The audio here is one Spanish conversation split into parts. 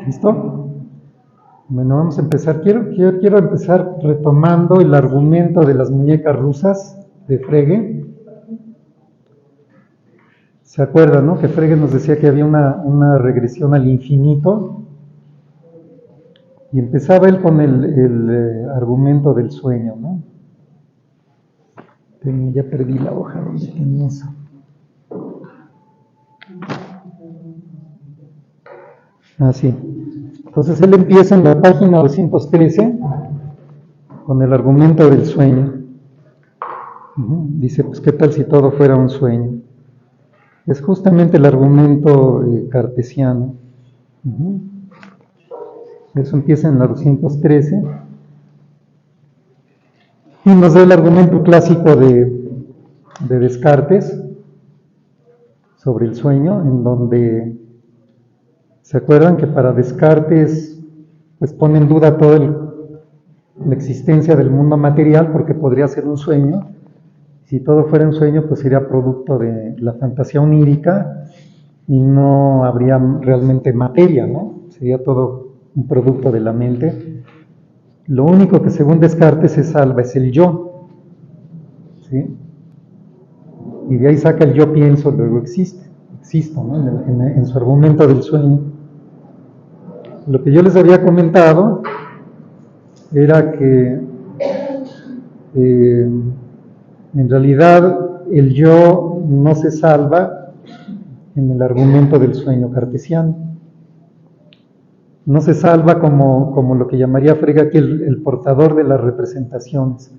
¿Listo? Bueno, vamos a empezar. Quiero empezar retomando el argumento de las muñecas rusas de Frege. ¿Se acuerdan, no? Que Frege nos decía que había una regresión al infinito. Y empezaba él con el argumento del sueño, ¿no? Ya perdí la hoja donde tenía eso. Sí. Entonces él empieza en la página 213 con el argumento del sueño. Dice, pues qué tal si todo fuera un sueño. Es justamente el argumento cartesiano. Eso empieza en la 213 y nos da el argumento clásico de Descartes sobre el sueño, en donde ¿se acuerdan que para Descartes pues pone en duda toda la existencia del mundo material porque podría ser un sueño? Si todo fuera un sueño, pues sería producto de la fantasía onírica y no habría realmente materia, ¿no? Sería todo un producto de la mente. Lo único que según Descartes se salva es el yo, ¿sí? Y de ahí saca el yo pienso, luego existo, ¿no? En su argumento del sueño. Lo que yo les había comentado era que en realidad el yo no se salva en el argumento del sueño cartesiano. No se salva como lo que llamaría Frege aquí el portador de las representaciones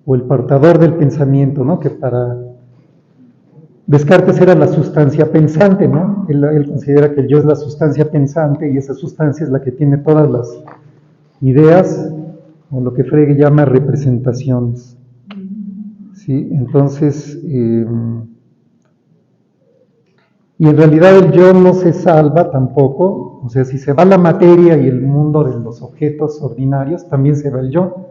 o el portador del pensamiento, ¿no? Que para Descartes era la sustancia pensante, ¿no? Él considera que el yo es la sustancia pensante y esa sustancia es la que tiene todas las ideas o lo que Frege llama representaciones. ¿Sí? Entonces, y en realidad el yo no se salva tampoco, o sea, si se va la materia y el mundo de los objetos ordinarios, también se va el yo,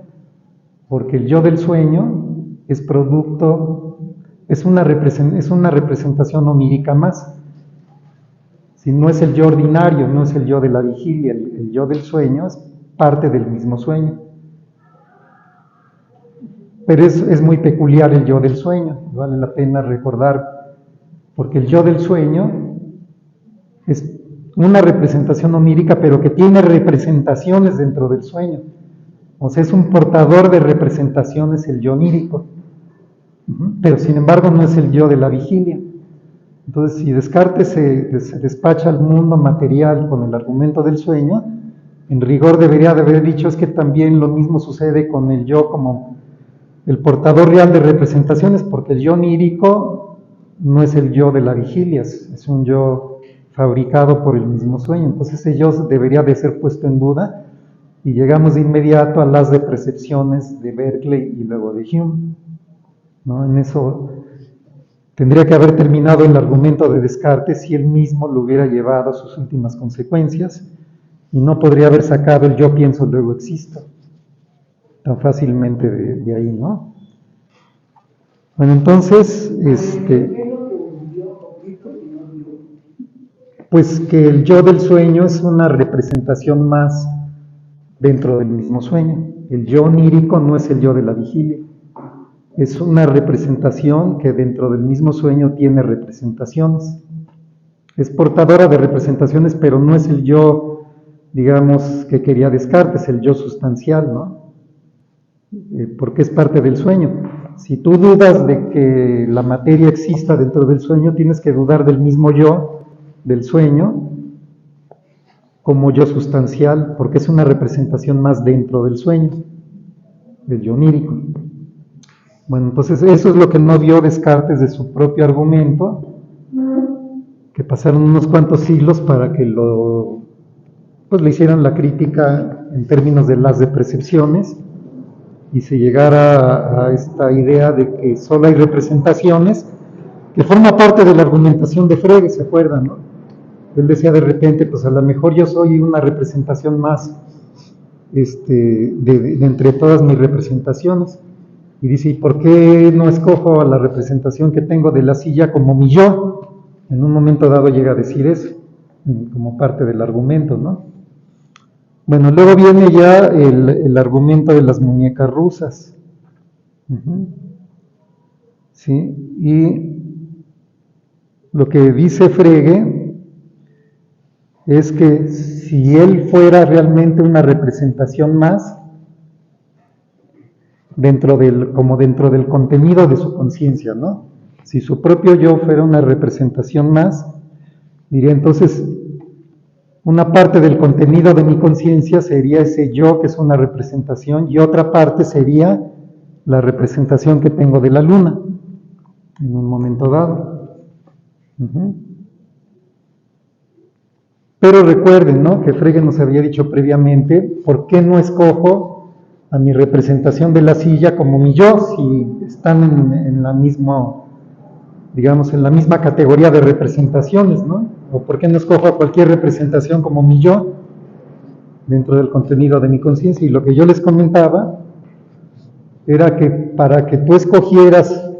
porque el yo del sueño es producto, es una representación onírica más. Si no es el yo ordinario, no es el yo de la vigilia, el yo del sueño es parte del mismo sueño. Pero es muy peculiar el yo del sueño, vale la pena recordar, porque el yo del sueño es una representación onírica, pero que tiene representaciones dentro del sueño. O sea, es un portador de representaciones el yo onírico, pero sin embargo no es el yo de la vigilia. Entonces, si Descartes se despacha al mundo material con el argumento del sueño, en rigor debería de haber dicho es que también lo mismo sucede con el yo como el portador real de representaciones, porque el yo onírico no es el yo de la vigilia, es un yo fabricado por el mismo sueño. Entonces ese yo debería de ser puesto en duda y llegamos de inmediato a las de percepciones de Berkeley y luego de Hume, ¿no? En eso tendría que haber terminado el argumento de Descartes si él mismo lo hubiera llevado a sus últimas consecuencias y no podría haber sacado el yo pienso luego existo tan fácilmente de ahí, ¿no? Bueno, entonces, pues que el yo del sueño es una representación más dentro del mismo sueño. El yo onírico no es el yo de la vigilia. Es una representación que dentro del mismo sueño tiene representaciones. Es portadora de representaciones, pero no es el yo, digamos, que quería Descartes, el yo sustancial, ¿no? Porque es parte del sueño. Si tú dudas de que la materia exista dentro del sueño, tienes que dudar del mismo yo del sueño como yo sustancial, porque es una representación más dentro del sueño, del yo onírico. Bueno, entonces eso es lo que no vio Descartes de su propio argumento, que pasaron unos cuantos siglos para que le hicieran la crítica en términos de las de percepciones y se llegara a esta idea de que solo hay representaciones, que forma parte de la argumentación de Frege, ¿se acuerdan, no? Él decía de repente, pues a lo mejor yo soy una representación más de entre todas mis representaciones. Y dice, ¿y por qué no escojo a la representación que tengo de la silla como mi yo? En un momento dado llega a decir eso. como parte del argumento, ¿no? Bueno, luego viene ya el argumento de las muñecas rusas. ¿Sí? Y lo que dice Frege es que si él fuera realmente una representación más, como dentro del contenido de su conciencia, ¿no? Si su propio yo fuera una representación más, diría entonces, una parte del contenido de mi conciencia sería ese yo que es una representación y otra parte sería la representación que tengo de la luna en un momento dado. Pero recuerden, ¿no?, que Frege nos había dicho previamente, ¿por qué no escojo a mi representación de la silla como mi yo si están en la misma, digamos, en la misma categoría de representaciones, ¿no? ¿O por qué no escojo a cualquier representación como mi yo dentro del contenido de mi conciencia? Y lo que yo les comentaba era que para que tú escogieras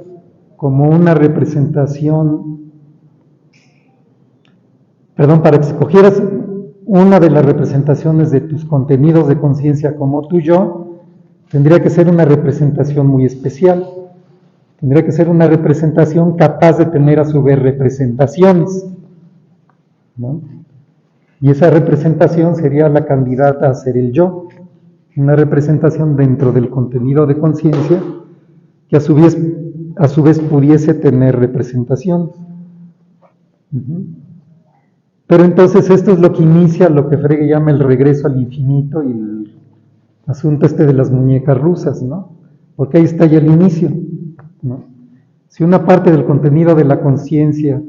como una representación, para que escogieras una de las representaciones de tus contenidos de conciencia como tu yo, tendría que ser una representación muy especial. Tendría que ser una representación capaz de tener a su vez representaciones, ¿no? Y esa representación sería la candidata a ser el yo, una representación dentro del contenido de conciencia que a su vez pudiese tener representaciones. Pero entonces esto es lo que inicia lo que Frege llama el regreso al infinito y el asunto de las muñecas rusas, ¿no? Porque ahí está ya el inicio, ¿no? Si una parte del contenido de la conciencia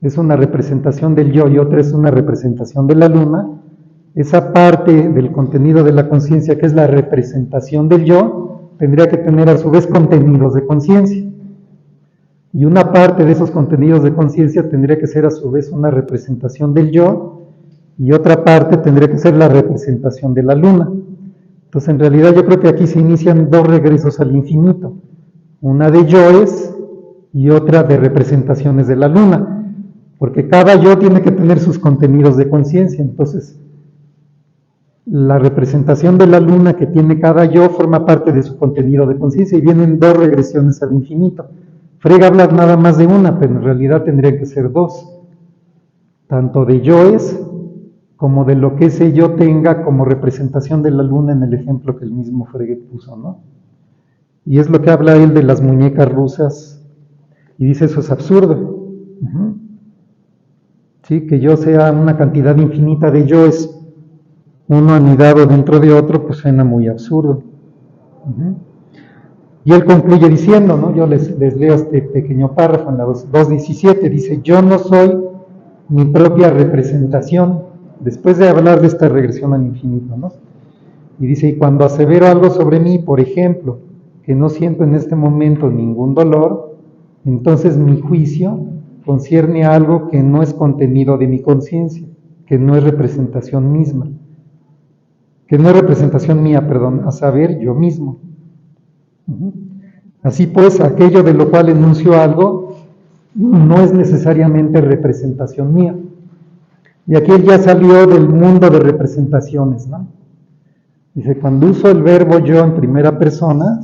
es una representación del yo y otra es una representación de la luna, esa parte del contenido de la conciencia que es la representación del yo tendría que tener a su vez contenidos de conciencia. Y una parte de esos contenidos de conciencia tendría que ser a su vez una representación del yo y otra parte tendría que ser la representación de la luna. Entonces en realidad yo creo que aquí se inician dos regresos al infinito, una de yoes y otra de representaciones de la luna, porque cada yo tiene que tener sus contenidos de conciencia. Entonces la representación de la luna que tiene cada yo forma parte de su contenido de conciencia y vienen dos regresiones al infinito. Frege habla nada más de una, pero en realidad tendrían que ser dos, tanto de yoes como de lo que ese yo tenga como representación de la luna en el ejemplo que el mismo Frege puso, ¿no? Y es lo que habla él de las muñecas rusas, y dice eso es absurdo. ¿Sí? Que yo sea una cantidad infinita de yoes, uno anidado dentro de otro, pues suena muy absurdo. Y él concluye diciendo, ¿no? Yo les leo este pequeño párrafo en la 2.17, dice, yo no soy mi propia representación, después de hablar de esta regresión al infinito, ¿no? Y dice, y cuando asevero algo sobre mí, por ejemplo, que no siento en este momento ningún dolor, entonces mi juicio concierne a algo que no es contenido de mi conciencia, que no es representación misma, que no es representación mía, a saber, yo mismo. Así pues, aquello de lo cual enuncio algo no es necesariamente representación mía. Y aquí él ya salió del mundo de representaciones, ¿no? Dice, cuando uso el verbo yo en primera persona,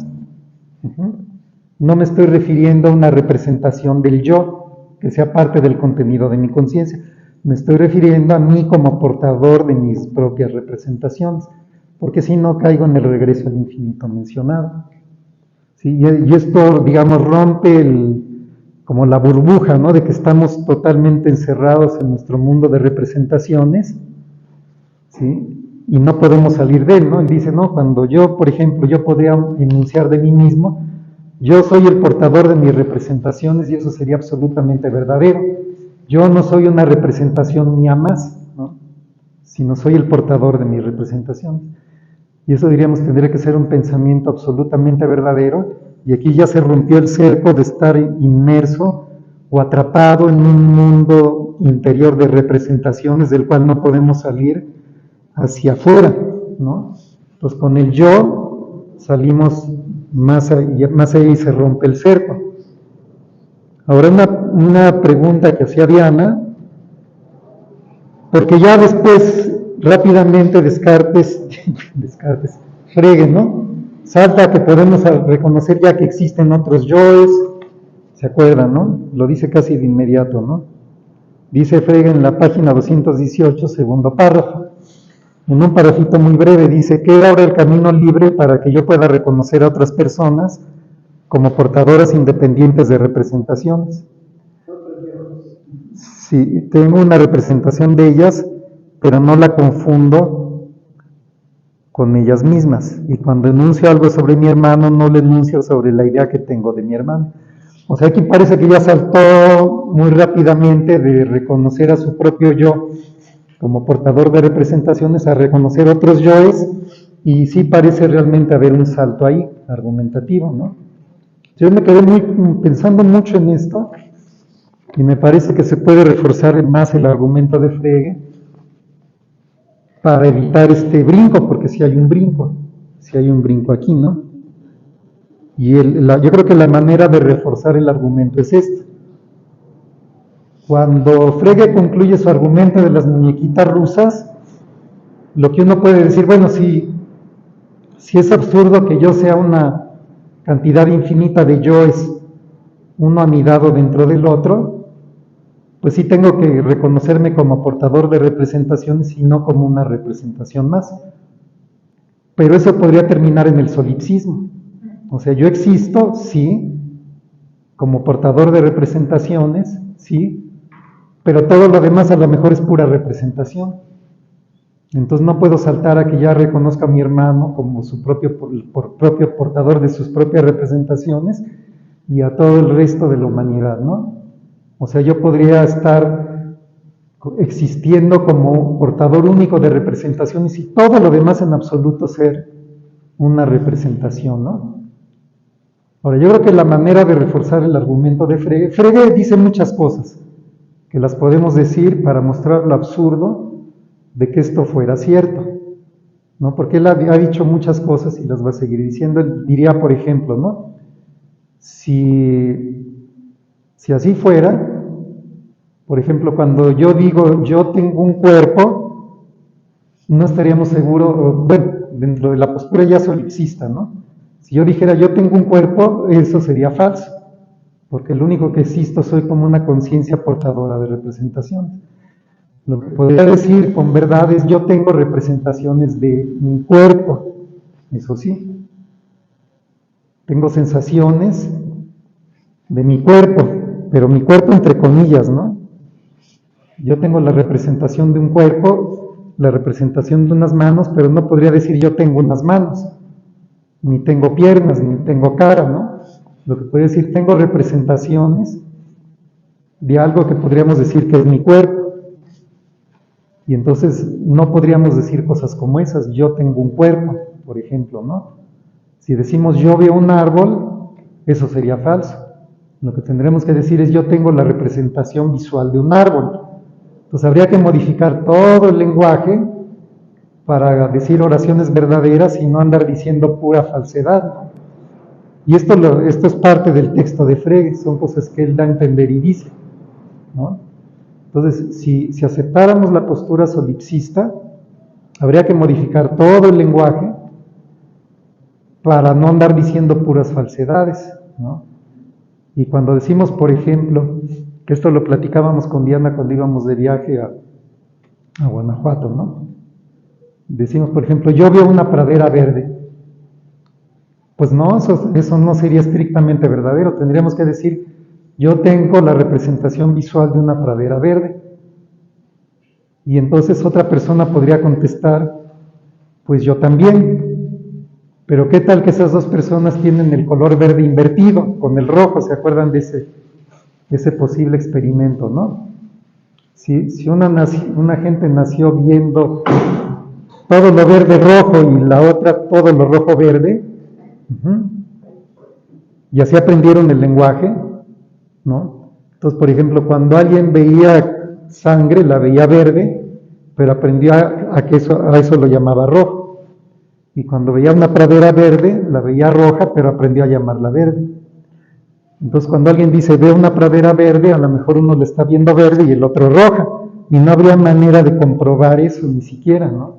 no me estoy refiriendo a una representación del yo, que sea parte del contenido de mi conciencia. Me estoy refiriendo a mí como portador de mis propias representaciones, porque si no caigo en el regreso al infinito mencionado. ¿Sí? Y esto, digamos, rompe como la burbuja, ¿no? De que estamos totalmente encerrados en nuestro mundo de representaciones, ¿sí? Y no podemos salir de él, ¿no? Él dice, no, cuando yo, por ejemplo, yo podría enunciar de mí mismo, yo soy el portador de mis representaciones y eso sería absolutamente verdadero. Yo no soy una representación mía más, ¿no? Sino soy el portador de mis representaciones. Y eso diríamos tendría que ser un pensamiento absolutamente verdadero, y aquí ya se rompió el cerco de estar inmerso o atrapado en un mundo interior de representaciones del cual no podemos salir hacia afuera, ¿no? Entonces con el yo salimos más allá y se rompe el cerco. Ahora una pregunta que hacía Diana Porque ya después, rápidamente Frege, ¿no? Salta que podemos reconocer ya que existen otros yoes, ¿se acuerdan, no? Lo dice casi de inmediato, ¿no? Dice Frege en la página 218, segundo párrafo. En un párrafito muy breve dice que abre el camino libre para que yo pueda reconocer a otras personas como portadoras independientes de representaciones. Sí, tengo una representación de ellas, pero no la confundo con ellas mismas. Y cuando enuncio algo sobre mi hermano, no le enuncio sobre la idea que tengo de mi hermano. O sea, aquí parece que ya saltó muy rápidamente de reconocer a su propio yo como portador de representaciones a reconocer otros yoes, y sí parece realmente haber un salto ahí, argumentativo, ¿no? Yo me quedé pensando mucho en esto, y me parece que se puede reforzar más el argumento de Frege para evitar este brinco, porque si hay un brinco aquí, ¿no? Y yo creo que la manera de reforzar el argumento es esta. Cuando Frege concluye su argumento de las muñequitas rusas, lo que uno puede decir, bueno, si es absurdo que yo sea una cantidad infinita de yoes, uno anidado dentro del otro, pues sí tengo que reconocerme como portador de representaciones y no como una representación más. Pero eso podría terminar en el solipsismo. O sea, yo existo, sí, como portador de representaciones, sí, pero todo lo demás a lo mejor es pura representación. Entonces no puedo saltar a que ya reconozca a mi hermano como su propio portador de sus propias representaciones y a todo el resto de la humanidad, ¿no? O sea, yo podría estar existiendo como portador único de representaciones y todo lo demás en absoluto ser una representación, ¿no? Ahora, yo creo que la manera de reforzar el argumento de Frege dice muchas cosas, que las podemos decir para mostrar lo absurdo de que esto fuera cierto, ¿no? Porque él ha dicho muchas cosas y las va a seguir diciendo. Él diría, por ejemplo, ¿no? Si así fuera, por ejemplo, cuando yo digo yo tengo un cuerpo, no estaríamos seguros, bueno, dentro de la postura ya solipsista, ¿no? Si yo dijera yo tengo un cuerpo, eso sería falso, porque el único que existo soy como una conciencia portadora de representaciones. Lo que podría decir con verdad es yo tengo representaciones de mi cuerpo, eso sí. Tengo sensaciones de mi cuerpo, pero mi cuerpo entre comillas, ¿no? Yo tengo la representación de un cuerpo, la representación de unas manos, pero no podría decir yo tengo unas manos, ni tengo piernas, ni tengo cara, ¿no? Lo que podría decir, tengo representaciones de algo que podríamos decir que es mi cuerpo. Y entonces no podríamos decir cosas como esas, yo tengo un cuerpo, por ejemplo, ¿no? Si decimos yo veo un árbol, eso sería falso. Lo que tendremos que decir es yo tengo la representación visual de un árbol. Entonces habría que modificar todo el lenguaje para decir oraciones verdaderas y no andar diciendo pura falsedad. Y esto es parte del texto de Frege, son cosas que él da a entender y dice, ¿no? Entonces, si aceptáramos la postura solipsista, habría que modificar todo el lenguaje para no andar diciendo puras falsedades, ¿no? Y cuando decimos, por ejemplo, que esto lo platicábamos con Diana cuando íbamos de viaje a Guanajuato, ¿no? Decimos, por ejemplo, yo veo una pradera verde. Pues no, eso no sería estrictamente verdadero. Tendríamos que decir, yo tengo la representación visual de una pradera verde. Y entonces otra persona podría contestar, pues yo también. Pero ¿qué tal que esas dos personas tienen el color verde invertido con el rojo? ¿Se acuerdan de ese posible experimento, no? Si una gente nació viendo todo lo verde rojo y la otra todo lo rojo verde, y así aprendieron el lenguaje, ¿no? Entonces, por ejemplo, cuando alguien veía sangre, la veía verde, pero aprendió a eso lo llamaba rojo. Y cuando veía una pradera verde, la veía roja, pero aprendió a llamarla verde. Entonces, cuando alguien dice, ve una pradera verde, a lo mejor uno le está viendo verde y el otro roja, y no habría manera de comprobar eso ni siquiera, ¿no?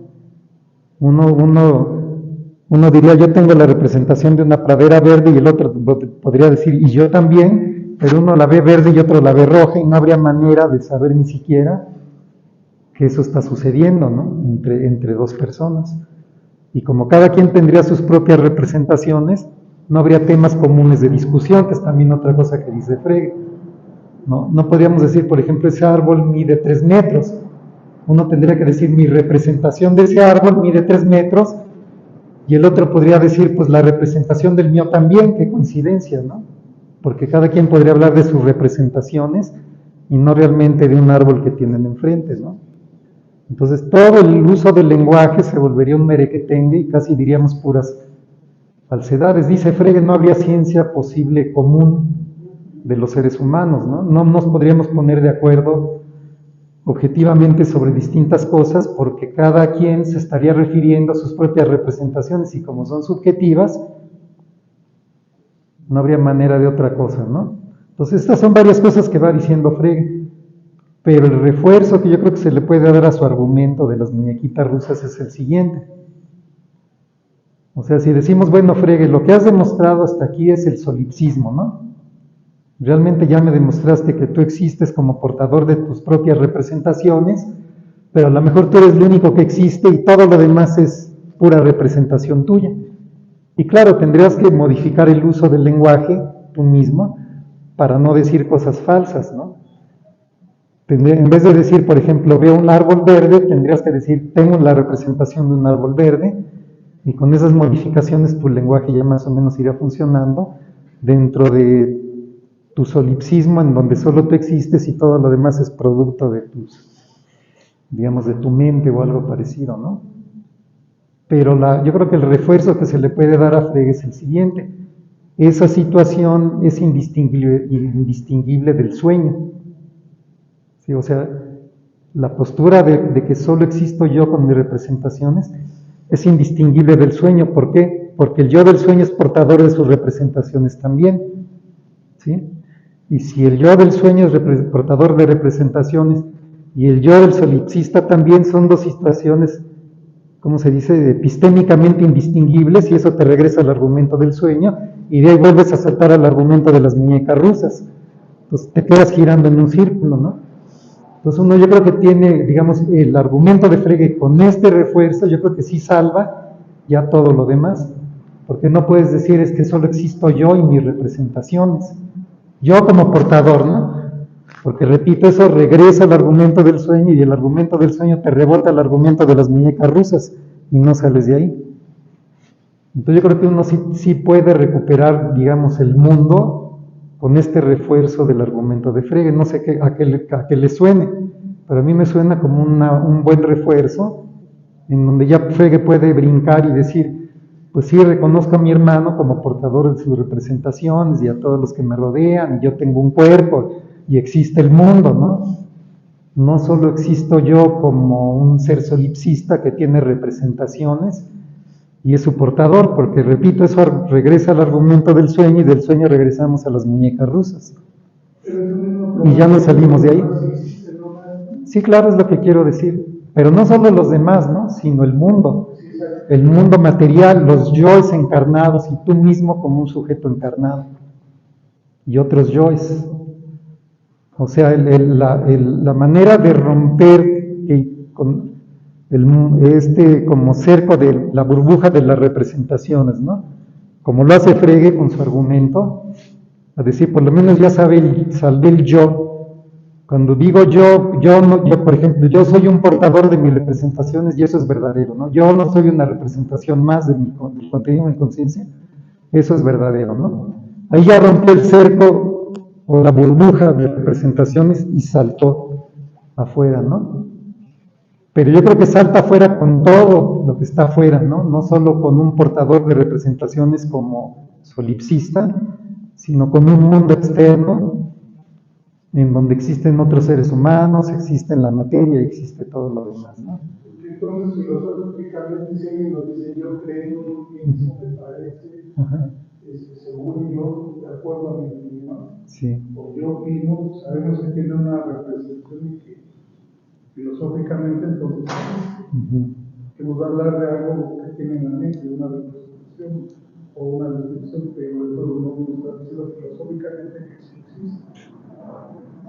Uno diría, yo tengo la representación de una pradera verde y el otro podría decir, y yo también, pero uno la ve verde y otro la ve roja y no habría manera de saber ni siquiera que eso está sucediendo, ¿no? Entre dos personas. Y como cada quien tendría sus propias representaciones, no habría temas comunes de discusión, que es también otra cosa que dice Frege. No podríamos decir, por ejemplo, ese árbol mide 3 metros. Uno tendría que decir, mi representación de ese árbol mide 3 metros, y el otro podría decir, pues la representación del mío también, qué coincidencia, ¿no? Porque cada quien podría hablar de sus representaciones y no realmente de un árbol que tienen enfrente, ¿no? Entonces todo el uso del lenguaje se volvería un merequetengue y casi diríamos puras falsedades. Dice Frege, no habría ciencia posible común de los seres humanos, ¿no? No nos podríamos poner de acuerdo objetivamente sobre distintas cosas porque cada quien se estaría refiriendo a sus propias representaciones y como son subjetivas, no habría manera de otra cosa, ¿no? Entonces estas son varias cosas que va diciendo Frege, pero el refuerzo que yo creo que se le puede dar a su argumento de las muñequitas rusas es el siguiente. O sea, si decimos, bueno, Frege, lo que has demostrado hasta aquí es el solipsismo, ¿no? Realmente ya me demostraste que tú existes como portador de tus propias representaciones, pero a lo mejor tú eres el único que existe y todo lo demás es pura representación tuya. Y claro, tendrías que modificar el uso del lenguaje tú mismo para no decir cosas falsas, ¿no? En vez de decir, por ejemplo, veo un árbol verde, tendrías que decir, tengo la representación de un árbol verde, y con esas modificaciones tu lenguaje ya más o menos irá funcionando dentro de tu solipsismo en donde solo tú existes y todo lo demás es producto de tus, digamos, de tu mente o algo parecido, ¿no? Pero yo creo que el refuerzo que se le puede dar a Frege es el siguiente. Esa situación es indistinguible del sueño. ¿Sí? O sea, la postura de que solo existo yo con mis representaciones es indistinguible del sueño. ¿Por qué? Porque el yo del sueño es portador de sus representaciones también. ¿Sí? Y si el yo del sueño es portador de representaciones y el yo del solipsista también, son dos situaciones, ¿cómo se dice?, epistémicamente indistinguibles, y eso te regresa al argumento del sueño, y de ahí vuelves a saltar al argumento de las muñecas rusas. Entonces te quedas girando en un círculo, ¿no? Entonces uno, yo creo que tiene, digamos, el argumento de Frege con este refuerzo, yo creo que sí salva ya todo lo demás, porque no puedes decir es que solo existo yo y mis representaciones, yo como portador, ¿no? Porque repito, eso regresa al argumento del sueño y el argumento del sueño te rebota al argumento de las muñecas rusas y no sales de ahí. Entonces yo creo que uno sí puede recuperar, digamos, el mundo con este refuerzo del argumento de Frege. No sé a qué le suene, pero a mí me suena como un buen refuerzo en donde ya Frege puede brincar y decir, pues sí, reconozco a mi hermano como portador de sus representaciones y a todos los que me rodean, y yo tengo un cuerpo y existe el mundo, ¿no? No solo existo yo como un ser solipsista que tiene representaciones y es su portador, porque repito, eso regresa al argumento del sueño y del sueño regresamos a las muñecas rusas. Y ya no salimos de ahí. Sí, claro, es lo que quiero decir. Pero no solo los demás, ¿no? Sino el mundo material, los yoes encarnados y tú mismo como un sujeto encarnado y otros yoes. O sea, la manera de romper con este como cerco de la burbuja de las representaciones, ¿no? Como lo hace Frege con su argumento, a decir, por lo menos ya salvé el yo. Cuando digo yo, por ejemplo, yo soy un portador de mis representaciones y eso es verdadero, ¿no? Yo no soy una representación más del contenido de mi conciencia, eso es verdadero, ¿no? Ahí ya rompió el cerco o la burbuja de representaciones y saltó afuera, ¿no? Pero yo creo que salta afuera con todo lo que está afuera, ¿no? No solo con un portador de representaciones como solipsista, sino con un mundo externo en donde existen otros seres humanos, existe la materia, existe todo lo demás, ¿no? Entonces, filosóficamente, si alguien lo dice, yo creo, yo pienso, me parece, según yo, de acuerdo a mi opinión, sí, o yo opino, sabemos que tiene una representación y que filosóficamente, entonces, que nos va a hablar de algo que tiene en la mente, de una representación o una descripción, pero de todo no nos está diciendo filosóficamente que sí existe.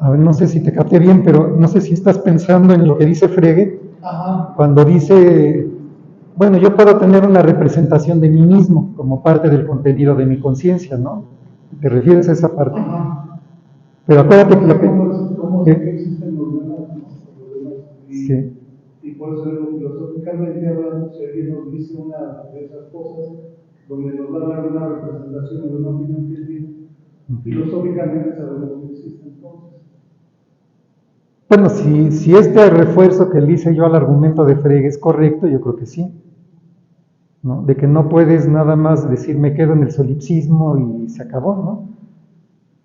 A ver, no sé si te capté bien, pero no sé si estás pensando en lo que dice Frege, cuando dice, bueno, yo puedo tener una representación de mí mismo como parte del contenido de mi conciencia, ¿no? ¿Te refieres a esa parte? Pero acuérdate que lo ¿Cómo sé que existen los demás? Sí. Y por eso filosóficamente hablando, si alguien nos dice una de esas cosas, donde nos va a dar una representación de una opinión que es bien, filosóficamente sabemos que existe entonces. Bueno, si este refuerzo que le hice yo al argumento de Frege es correcto, yo creo que sí, ¿no? De que no puedes nada más decir me quedo en el solipsismo y se acabó, ¿no?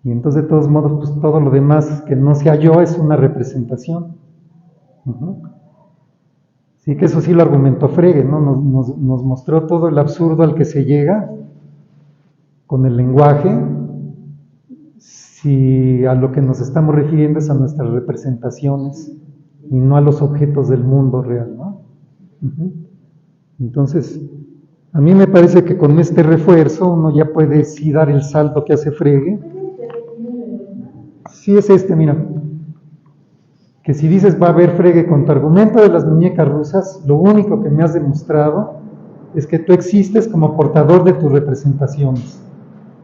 Y entonces de todos modos, pues todo lo demás que no sea yo es una representación. Sí, que eso sí lo argumentó Frege, ¿no? Nos mostró todo el absurdo al que se llega con el lenguaje, si a lo que nos estamos refiriendo es a nuestras representaciones y no a los objetos del mundo real, ¿no? Entonces, a mí me parece que con este refuerzo uno ya puede sí dar el salto que hace Frege. Sí es este, mira. Que si dices va a haber Frege con tu argumento de las muñecas rusas, lo único que me has demostrado es que tú existes como portador de tus representaciones.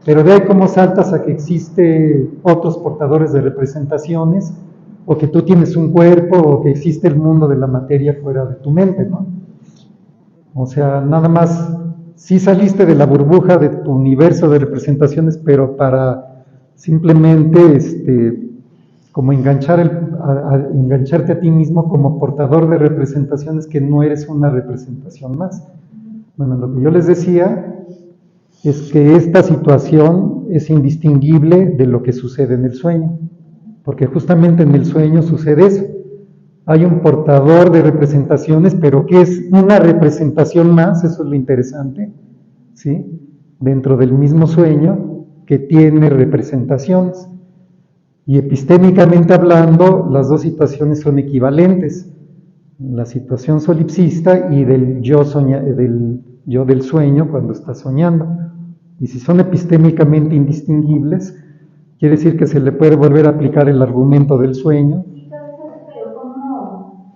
Pero de ahí cómo saltas a que existe otros portadores de representaciones, o que tú tienes un cuerpo, o que existe el mundo de la materia fuera de tu mente, ¿no? O sea, nada más, sí saliste de la burbuja de tu universo de representaciones, pero para simplemente, como engancharte a ti mismo como portador de representaciones que no eres una representación más. Bueno, lo que yo les decía es que esta situación es indistinguible de lo que sucede en el sueño, porque justamente en el sueño sucede eso. Hay un portador de representaciones, pero que es una representación más, eso es lo interesante, ¿sí? Dentro del mismo sueño que tiene representaciones. Y epistémicamente hablando, las dos situaciones son equivalentes. La situación solipsista y del yo del sueño cuando está soñando. Y si son epistémicamente indistinguibles, quiere decir que se le puede volver a aplicar el argumento del sueño. Pero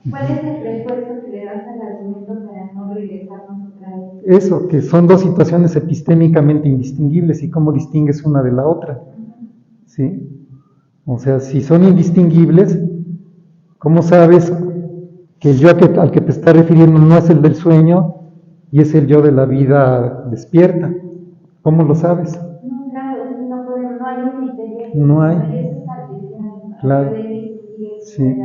¿cuál es el refuerzo que le das al argumento para no regresarnos otra vez? Eso, que son dos situaciones epistémicamente indistinguibles y cómo distingues una de la otra. ¿Sí? O sea, si son indistinguibles, ¿cómo sabes que el yo al que te está refiriendo no es el del sueño y es el yo de la vida despierta? ¿Cómo lo sabes? No, claro, no hay un criterio. No hay. Claro. Sí.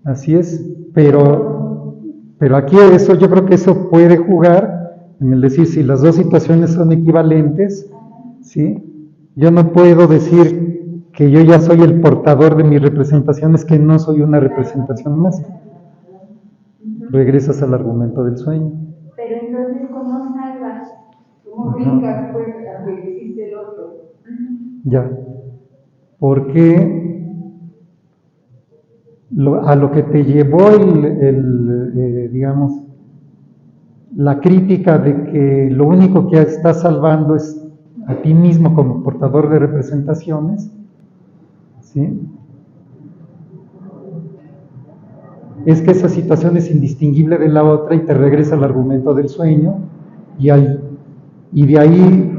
Así es. Pero aquí eso, yo creo que eso puede jugar en el decir si las dos situaciones son equivalentes, ¿sí? Yo no puedo decir que yo ya soy el portador de mis representaciones, que no soy una representación más. Regresas al argumento del sueño. Pero entonces, ¿cómo salvas? ¿Cómo brincas pues a que existe el otro? Ya. Porque a lo que te llevó digamos, la crítica de que lo único que estás salvando es a ti mismo como portador de representaciones, ¿sí? Es que esa situación es indistinguible de la otra y te regresa al argumento del sueño y de ahí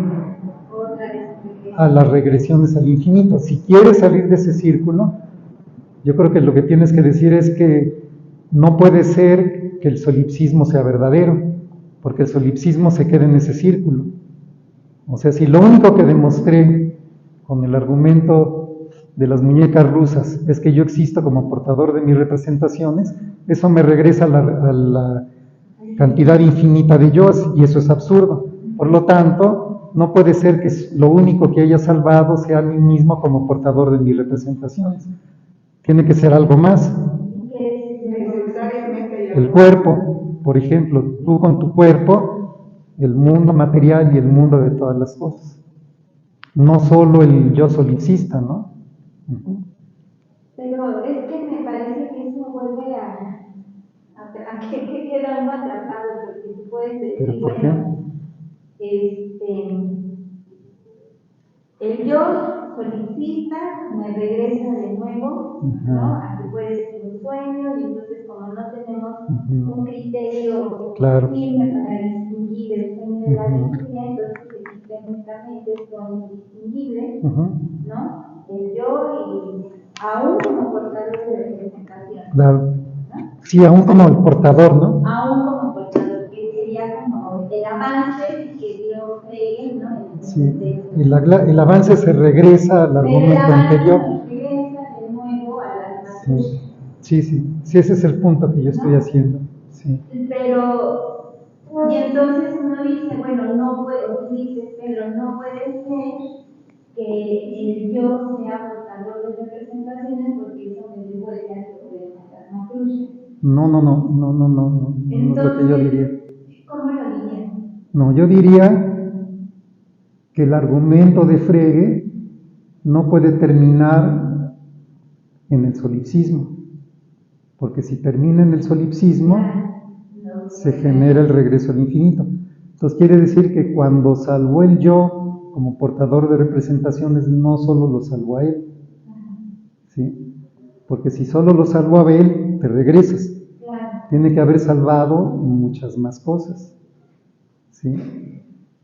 a las regresiones al infinito. Si quieres salir de ese círculo, yo creo que lo que tienes que decir es que no puede ser que el solipsismo sea verdadero, porque el solipsismo se queda en ese círculo. O sea, si lo único que demostré con el argumento de las muñecas rusas es que yo existo como portador de mis representaciones, eso me regresa a la cantidad infinita de yo's, y eso es absurdo. Por lo tanto, no puede ser que lo único que haya salvado sea a mí mismo como portador de mis representaciones. Tiene que ser algo más. El cuerpo, por ejemplo, tú con tu cuerpo, el mundo material y el mundo de todas las cosas. No solo el yo solipsista, ¿no? Pero es que me parece que eso vuelve a que queda uno atrapado, porque tú puedes decir, ¿Pero por qué? bueno, el yo solicita, me regresa de nuevo, ¿no? Ajá. A que puede ser un sueño, y entonces como no tenemos Ujú. un criterio Claro. firme para distinguir el sueño de la Ujú. vigilia, entonces sistémicamente son indistinguibles, Ujú. ¿no? El yo y aún como portador de representación, Claro. ¿no? Sí, aún como el portador, ¿no? Aún como portador, que sería como el avance que dio Frege, ¿no? Sí. El avance se regresa al Pero el argumento avance anterior. nos regresa de nuevo a las Sí. matrices, Sí, sí. Sí, ese es el punto que yo estoy ¿no? haciendo. Sí. Pero, y entonces uno dice, bueno, no puede, tú dices, pero no puede ser que el yo sea portador de representaciones porque eso me devuelve al problema de las macruchas. No es lo que yo diría. Entonces, ¿cómo lo dirías? No, yo diría que el argumento de Frege no puede terminar en el solipsismo, porque si termina en el solipsismo, se genera el regreso al infinito. Entonces quiere decir que cuando salvó el yo como portador de representaciones, no solo lo salvó a él, ¿sí? Porque si solo lo salvó a él, te regresas. Tiene que haber salvado muchas más cosas, ¿sí?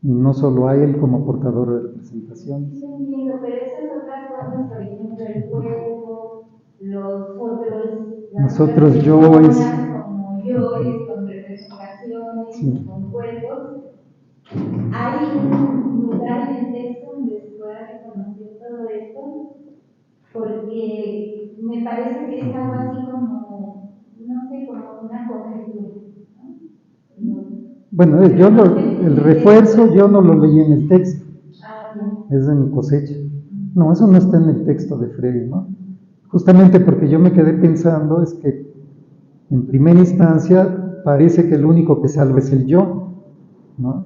Y no solo a él como portador de representaciones. Sí, entiendo, pero esas otras cosas, por ejemplo, el cuerpo, las Nosotros otras yoes, personas como yoes, con representaciones, sí. con cuerpos, ¿hay un lugar en el texto donde se pueda reconocer todo esto? Porque me parece que es algo así como, no sé, como una conjetura, ¿no? Bueno, el refuerzo yo no lo leí en el texto, es de mi cosecha. No, eso no está en el texto de Frege, ¿no? Justamente porque yo me quedé pensando es que en primera instancia parece que el único que salva es el yo, ¿no?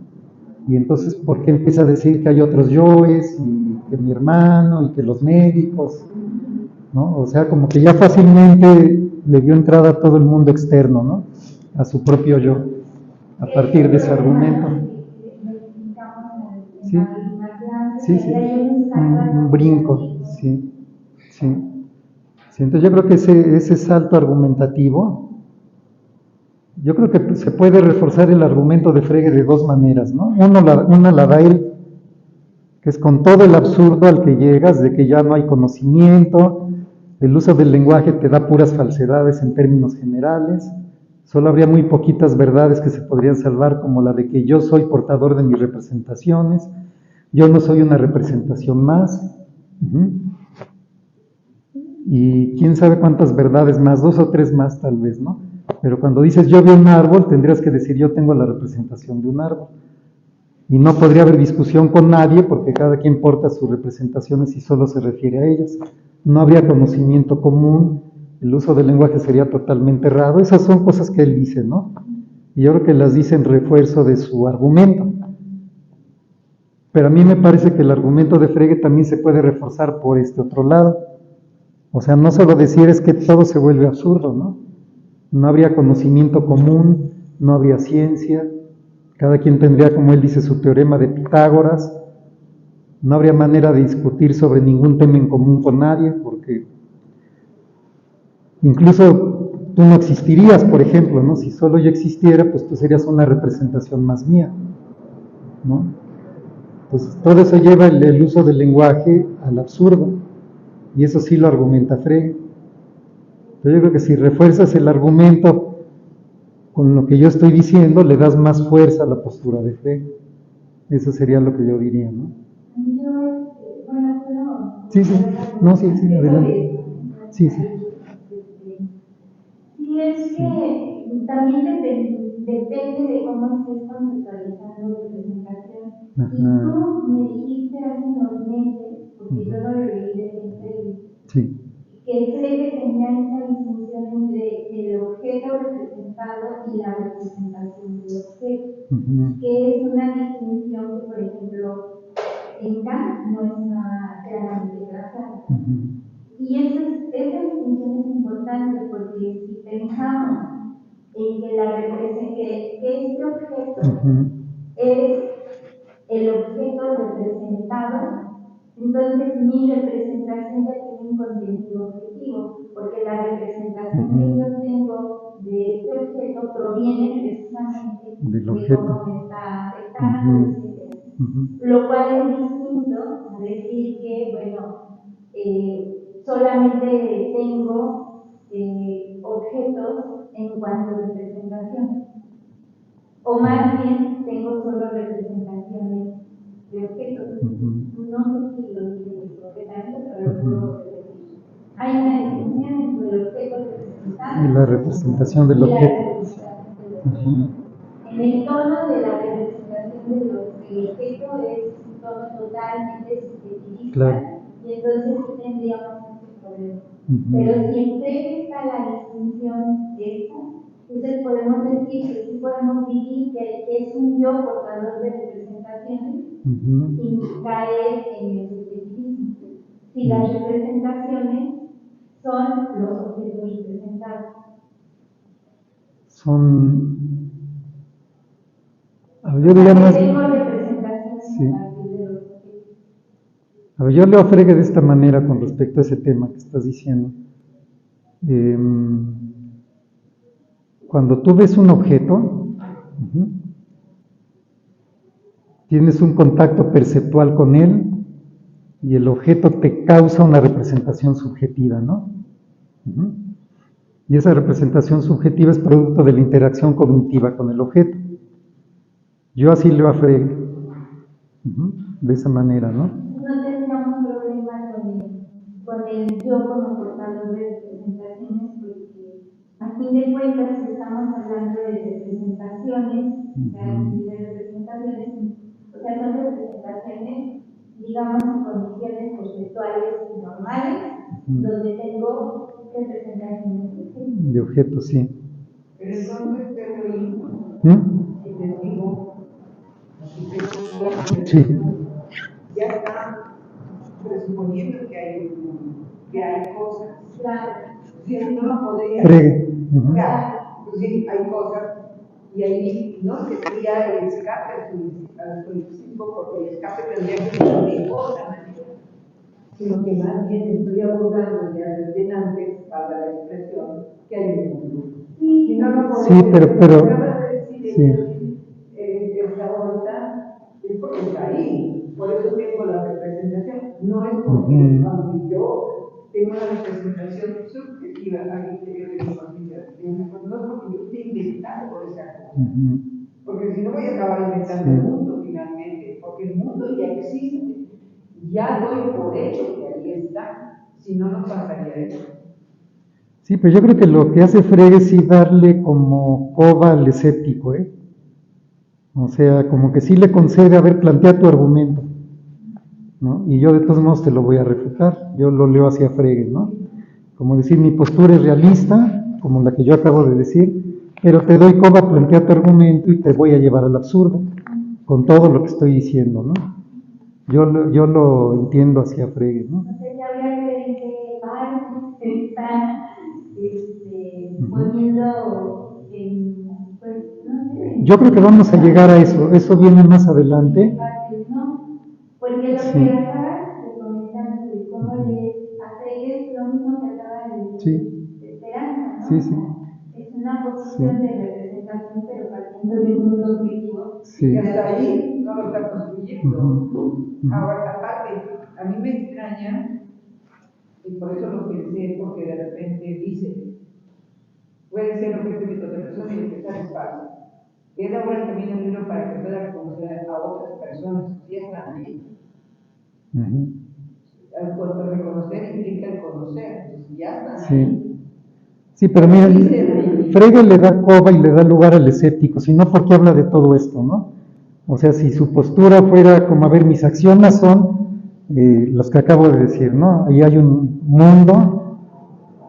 Y entonces, ¿por qué empieza a decir que hay otros yoes, y que mi hermano, y que los médicos, ¿no? O sea, como que ya fácilmente le dio entrada a todo el mundo externo, ¿no? A su propio yo, a partir de ese argumento. Sí, sí, sí, un brinco, sí, sí. Sí, entonces yo creo que ese salto argumentativo, yo creo que se puede reforzar el argumento de Frege de dos maneras, ¿no? Una la da él, que es con todo el absurdo al que llegas, de que ya no hay conocimiento, el uso del lenguaje te da puras falsedades en términos generales, solo habría muy poquitas verdades que se podrían salvar, como la de que yo soy portador de mis representaciones, yo no soy una representación más, y quién sabe cuántas verdades más, 2 o 3 más tal vez, ¿no? Pero cuando dices yo vi un árbol, tendrías que decir yo tengo la representación de un árbol. Y no podría haber discusión con nadie porque cada quien porta sus representaciones y solo se refiere a ellas. No habría conocimiento común, el uso del lenguaje sería totalmente errado. Esas son cosas que él dice, ¿no? Y yo creo que las dice en refuerzo de su argumento. Pero a mí me parece que el argumento de Frege también se puede reforzar por este otro lado. O sea, no solo decir es que todo se vuelve absurdo, ¿no? No habría conocimiento común, no habría ciencia, cada quien tendría, como él dice, su teorema de Pitágoras, no habría manera de discutir sobre ningún tema en común con nadie, porque incluso tú no existirías, por ejemplo, ¿no? Si solo yo existiera, pues tú serías una representación más mía, ¿no? Entonces, todo eso lleva el uso del lenguaje al absurdo, y eso sí lo argumenta Frege. Pero yo creo que si refuerzas el argumento con lo que yo estoy diciendo, le das más fuerza a la postura de Frege. Eso sería lo que yo diría, ¿no? Sí, sí, no, sí, sí, adelante. Sí, sí. Sí, es que también depende de cómo estés conceptualizando tu presentación. Y tú me dijiste hace unos meses, porque yo no lo leí desde entrevista, sí, que Frege tenía esta distinción entre el objeto representado y la representación del objeto, que es una distinción que, por ejemplo, en Kant no está claramente trazada. Y esa distinción distinción es importante porque si pensamos en que este objeto es el objeto representado, entonces mi representación ya tiene un contenido objetivo, porque la representación que yo tengo de este objeto proviene precisamente del de objeto. cómo me está afectando, etc. Lo cual es distinto a decir que, bueno, solamente tengo objetos en cuanto a representación, o más bien tengo solo representaciones de objetos. No sé si lo digo correctamente, pero lo puedo repetir. Hay una distinción entre el objeto representado y la representación del objeto. En el tono de la representación del objeto es un tono totalmente subjetivista, claro. Y entonces sí tendríamos este problema. Pero siempre está la distinción esta, entonces podemos decir que sí podemos vivir que es un yo portador de representaciones sin caer en el subjetivismo. Si las representaciones son los objetos representados. Yo diría más. Sí. A ver, yo leo a Frege de esta manera con respecto a ese tema que estás diciendo. Cuando tú ves un objeto, tienes un contacto perceptual con él y el objeto te causa una representación subjetiva, ¿no? Y esa representación subjetiva es producto de la interacción cognitiva con el objeto. Yo así leo a Frege, de esa manera, ¿no? No tendríamos problema con el yo como portador de representaciones, porque a fin de cuentas estamos hablando de representaciones, o sea, son representaciones, digamos, en condiciones conceptuales normales, donde tengo representaciones de objetos, sí. Pero entonces, sí. Ya está presuponiendo que hay cosas. Claro. Si no lo podría. Claro, pues sí, hay cosas. Y ahí no sería el escape al solipsismo, porque el escape tendría que ser de otra manera. Sino que más bien estoy abordando ya desde antes, para la expresión, que hay en el mundo. Si no lo podría. Sí, pero sí. Es porque está ahí, por eso tengo la representación, no es porque aunque yo tengo una representación subjetiva al interior de mi familia, no es porque yo esté inventando por esa cosa, porque si no voy a acabar inventando el mundo finalmente, porque el mundo ya existe, ya doy por hecho que ahí está, si no, no pasaría eso. Sí, pero yo creo que lo que hace Frege es sí darle como coba al escéptico, O sea, como que sí le concede, a ver, plantea tu argumento, ¿no? Y yo de todos modos te lo voy a refutar, yo lo leo hacia Frege, ¿no? Como decir, mi postura es realista, como la que yo acabo de decir, pero te doy coba, plantea tu argumento y te voy a llevar al absurdo, con todo lo que estoy diciendo, ¿no? Yo lo entiendo hacia Frege, ¿no? No sé si habría que ver en qué parte está poniendo en... Pues, no sé, yo creo que vamos a llegar a eso viene más adelante. ¿no? Porque lo que acabas de comentar de cómo le hace es lo mismo que acaba de decir Esperanza, ¿no? Sí. Es una posición de representación, pero partiendo de un mundo objetivo. Y hasta ahí no lo está construyendo. Ahora, aparte, a mí me extraña, y por eso lo pensé, porque de repente dice, puede ser objeto de otra persona y empezar es falso. Es ahora el camino del libro para que pueda conocer a otras personas que ya están ahí. Al cuanto reconocer implica el conocer, entonces ya están ahí. Sí, pero mira, Frege le da coba y le da lugar al escéptico, si no, ¿por qué habla de todo esto, no? O sea, si su postura fuera como, a ver, mis acciones son los que acabo de decir, ¿no? Ahí hay un mundo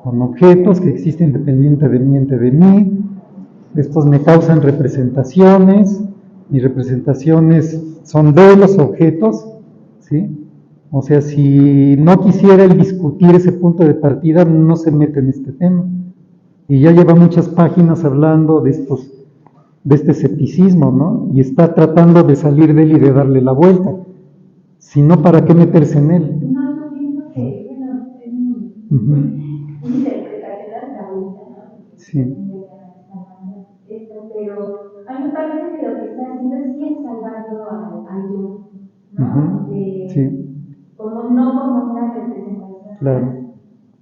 con objetos que existen independientemente de mí, estos me causan representaciones, mis representaciones son de los objetos, ¿sí? O sea, si no quisiera él discutir ese punto de partida, no se mete en este tema. Y ya lleva muchas páginas hablando de este escepticismo, ¿no? Y está tratando de salir de él y de darle la vuelta. Si no, ¿para qué meterse en él? No, yo pienso que, bueno, es mi interpretación hasta ahorita, ¿no? Sí. Pero a mí me parece que lo que está haciendo es sí salvando al yo, ¿no? Sí, Como no como una representación. claro.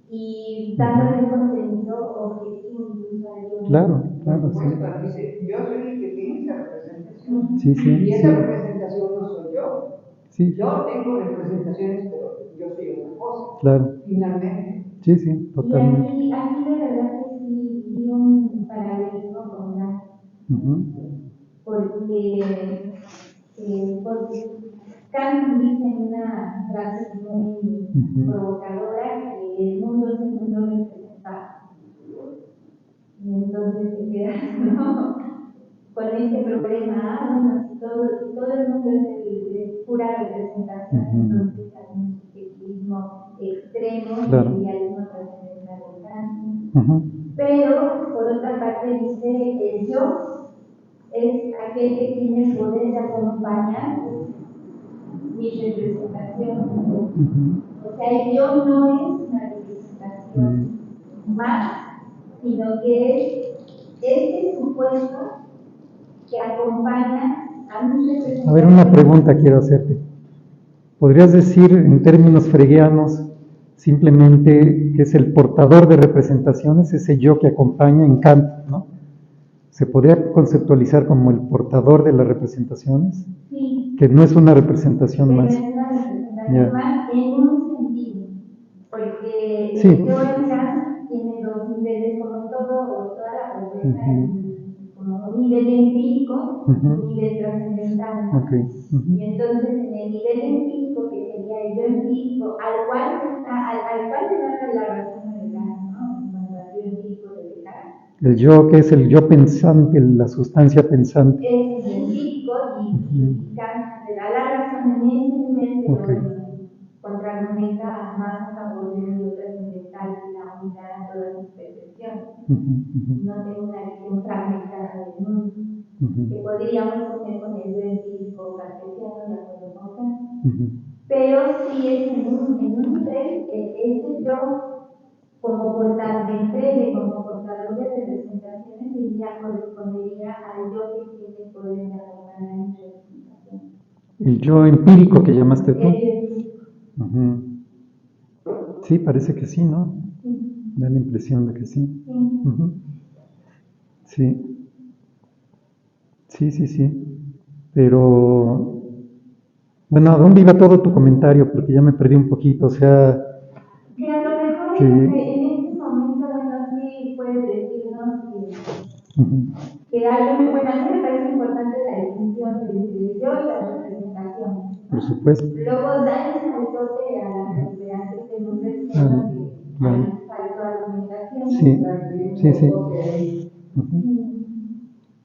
Y dándole contenido objetivo incluso al yo. Claro, claro, sí. Dice, yo soy el que tiene esa representación. Sí, sí, Y esa sí. representación no soy yo. Sí, Yo tengo representaciones, pero yo soy una cosa. claro. Finalmente. Sí, sí, totalmente. Y aquí de verdad que sí vi un paralelismo con la, porque Kant dice en una frase muy provocadora que el mundo es el mundo representado. Y entonces te quedas, ¿no? Con este problema, bueno, si todo el mundo es pura representación, entonces hay un subjetivismo extremo y el idealismo trascendental. Pero, por otra parte, dice el yo es aquel que tiene el poder de acompañar mis representaciones. O sea, el yo no es una representación más, sino que es este supuesto que acompaña a mis representaciones. A ver, una pregunta quiero hacerte. ¿Podrías decir en términos freguianos simplemente que es el portador de representaciones, ese yo que acompaña en Kant, ¿no? ¿Se podría conceptualizar como el portador de las representaciones? Sí. Que no es una representación Pero más. es una representación más en un sentido. Porque Sí. el yo en Kant tiene dos niveles, como toda la propuesta, como un nivel empírico y un nivel trascendental. Okay. Y entonces en el nivel empírico, que sería el yo empírico, al cual le da la razón de Kant, ¿no? En cuanto al yo empírico de Kant. El yo, que es el yo pensante, la sustancia pensante. Es el empírico y Kant le da la razón en ese nivel, pero contraargumenta más a favor del yo trascendental y la unidad a todas sus percepciones. No tengo una visión fragmentada del mundo, que podríamos tener con el yo empírico cartesiano, de acuerdo con Kant. Pero sí es en un nivel, ese yo como portador de representaciones, correspondería al yo que tiene el poder de acompañar en representación. El yo empírico que llamaste tú. Sí, parece que sí, ¿no? Sí. Da la impresión de que sí. Sí. Sí. Pero, bueno, ¿a dónde iba todo tu comentario? Porque ya me perdí un poquito, o sea... Que a lo mejor en este momento, bueno, sí puedes decirnos que algo muy bueno, a mí me parece importante la distinción entre el yo y las representaciones. Por supuesto. Luego da el saltote a la referencia que nos decía que hay falta de argumentación. Sí.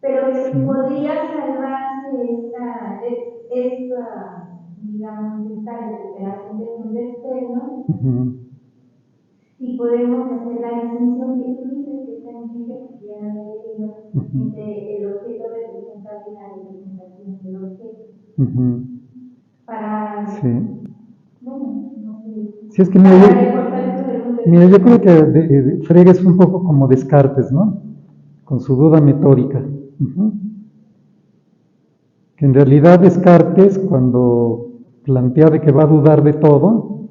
Pero que podría salvarse esta digamos, esta recuperación del mundo externo. Si podemos hacer la distinción que tú dices, que está en Chile, que ya han leído, entre el objeto representado y la representación del objeto. Para. Bueno, no sé. Sí, es que mira, yo creo que Frege es un poco como Descartes, ¿no? Con su duda metódica. Que en realidad Descartes, cuando plantea de que va a dudar de todo,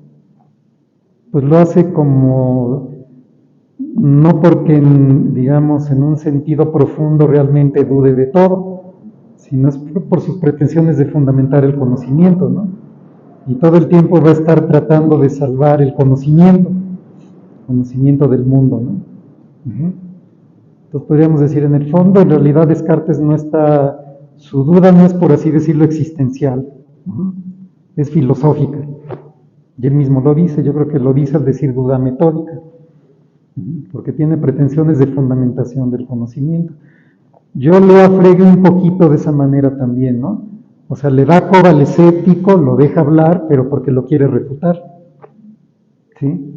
pues lo hace como, no porque, digamos, en un sentido profundo realmente dude de todo, sino es por sus pretensiones de fundamentar el conocimiento, ¿no? Y todo el tiempo va a estar tratando de salvar el conocimiento del mundo, ¿no? Entonces podríamos decir, en el fondo, en realidad Descartes no está, su duda no es, por así decirlo, existencial, es filosófica. Y él mismo lo dice, yo creo que lo dice al decir duda metódica, porque tiene pretensiones de fundamentación del conocimiento. Yo leo a Frege un poquito de esa manera también, ¿no? O sea, le da coba al escéptico, lo deja hablar, pero porque lo quiere refutar. ¿Sí?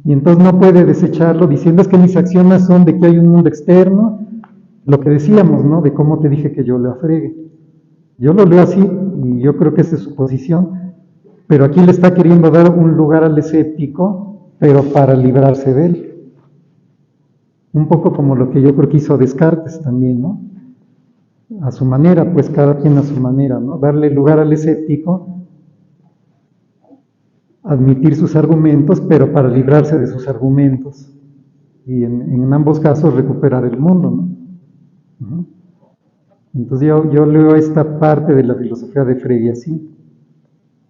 Y entonces no puede desecharlo diciendo es que mis acciones son de que hay un mundo externo, lo que decíamos, ¿no? De cómo te dije que yo le afregue. Yo lo leo así y yo creo que esa es su posición, pero aquí le está queriendo dar un lugar al escéptico, pero para librarse de él. Un poco como lo que yo creo que hizo Descartes también, ¿no? A su manera, pues cada quien a su manera, ¿no? Darle lugar al escéptico, admitir sus argumentos, pero para librarse de sus argumentos. Y en ambos casos recuperar el mundo, ¿no? Uh-huh. Entonces yo leo esta parte de la filosofía de Frege así,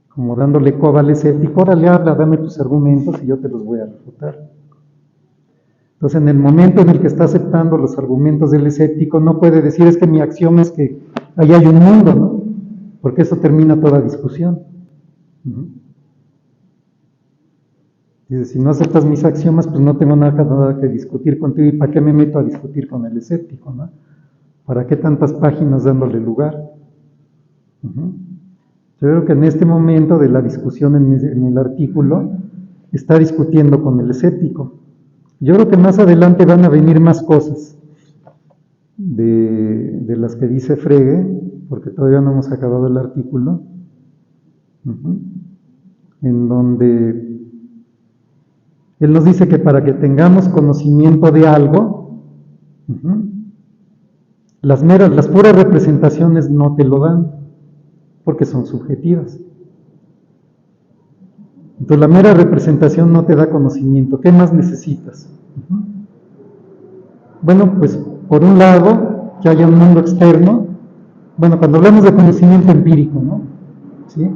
como dándole coba al escéptico, órale, habla, dame tus argumentos y yo te los voy a refutar. Entonces, en el momento en el que está aceptando los argumentos del escéptico, no puede decir es que mi axioma es que ahí hay un mundo, ¿no? Porque eso termina toda discusión. Uh-huh. Dice, si no aceptas mis axiomas, pues no tengo nada que discutir contigo, ¿y para qué me meto a discutir con el escéptico, no? ¿Para qué tantas páginas dándole lugar? Uh-huh. Yo creo que en este momento de la discusión en el artículo, está discutiendo con el escéptico. Yo creo que más adelante van a venir más cosas de las que dice Frege, porque todavía no hemos acabado el artículo, uh-huh, en donde él nos dice que para que tengamos conocimiento de algo, uh-huh, las puras representaciones no te lo dan, porque son subjetivas. Entonces la mera representación no te da conocimiento. ¿Qué más necesitas? Uh-huh. Bueno, pues por un lado, que haya un mundo externo. Bueno, cuando hablamos de conocimiento empírico, ¿no? ¿Sí?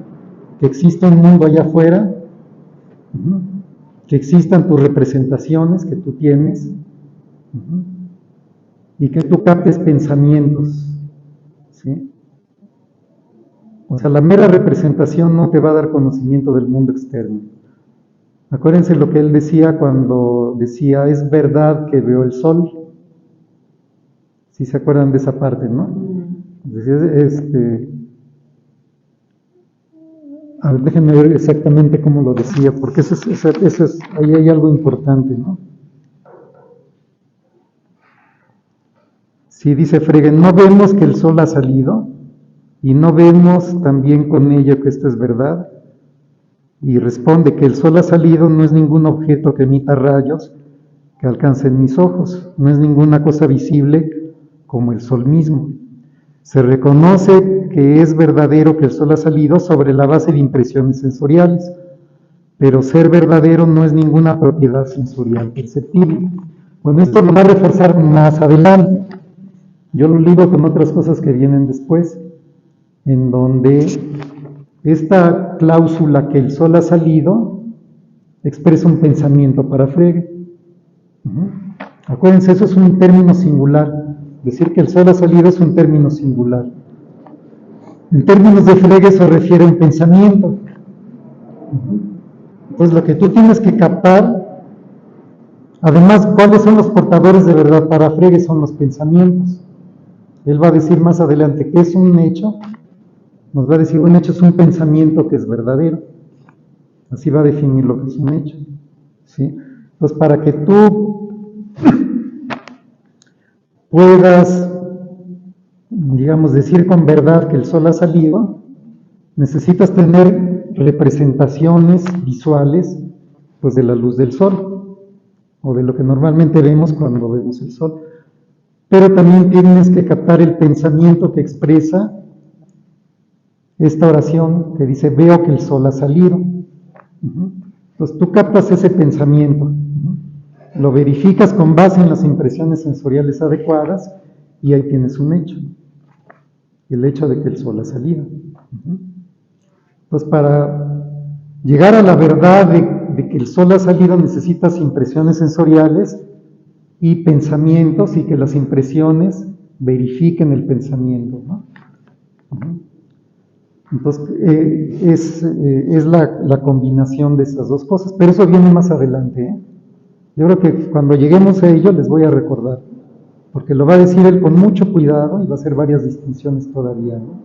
Que exista un mundo allá afuera, uh-huh, que existan tus representaciones que tú tienes, uh-huh, y que tú captes pensamientos, ¿sí? O sea, la mera representación no te va a dar conocimiento del mundo externo. Acuérdense lo que él decía cuando decía, es verdad que veo el sol. ¿Sí se acuerdan de esa parte, no? Decía, a ver, déjenme ver exactamente cómo lo decía, porque ahí hay algo importante, ¿no? Sí, dice Frege, no vemos que el sol ha salido, y no vemos también con ello que esto es verdad, y responde que el sol ha salido no es ningún objeto que emita rayos que alcancen mis ojos, no es ninguna cosa visible como el sol mismo. Se reconoce que es verdadero que el sol ha salido sobre la base de impresiones sensoriales, pero ser verdadero no es ninguna propiedad sensorial perceptible. Bueno, esto lo va a reforzar más adelante. Yo lo ligo con otras cosas que vienen después, en donde esta cláusula que el sol ha salido expresa un pensamiento para Frege. Uh-huh. Acuérdense, eso es un término singular. Decir que el sol ha salido es un término singular. En términos de Frege se refiere a un pensamiento. Uh-huh. Entonces lo que tú tienes que captar, además, ¿cuáles son los portadores de verdad para Frege? Son los pensamientos. Él va a decir más adelante que es un hecho. Nos va a decir, un hecho es un pensamiento que es verdadero. Así va a definir lo que es un hecho. ¿Sí? Entonces, para que tú puedas, digamos, decir con verdad que el sol ha salido, necesitas tener representaciones visuales, pues, de la luz del sol, o de lo que normalmente vemos cuando vemos el sol. Pero también tienes que captar el pensamiento que expresa esta oración que dice, veo que el sol ha salido. Uh-huh. Entonces tú captas ese pensamiento, uh-huh, lo verificas con base en las impresiones sensoriales adecuadas y ahí tienes un hecho, el hecho de que el sol ha salido. Uh-huh. Entonces para llegar a la verdad de que el sol ha salido necesitas impresiones sensoriales y pensamientos y que las impresiones verifiquen el pensamiento, ¿no? Uh-huh. Entonces, es la combinación de esas dos cosas, pero eso viene más adelante, ¿eh? Yo creo que cuando lleguemos a ello les voy a recordar, porque lo va a decir él con mucho cuidado y va a hacer varias distinciones todavía, ¿no?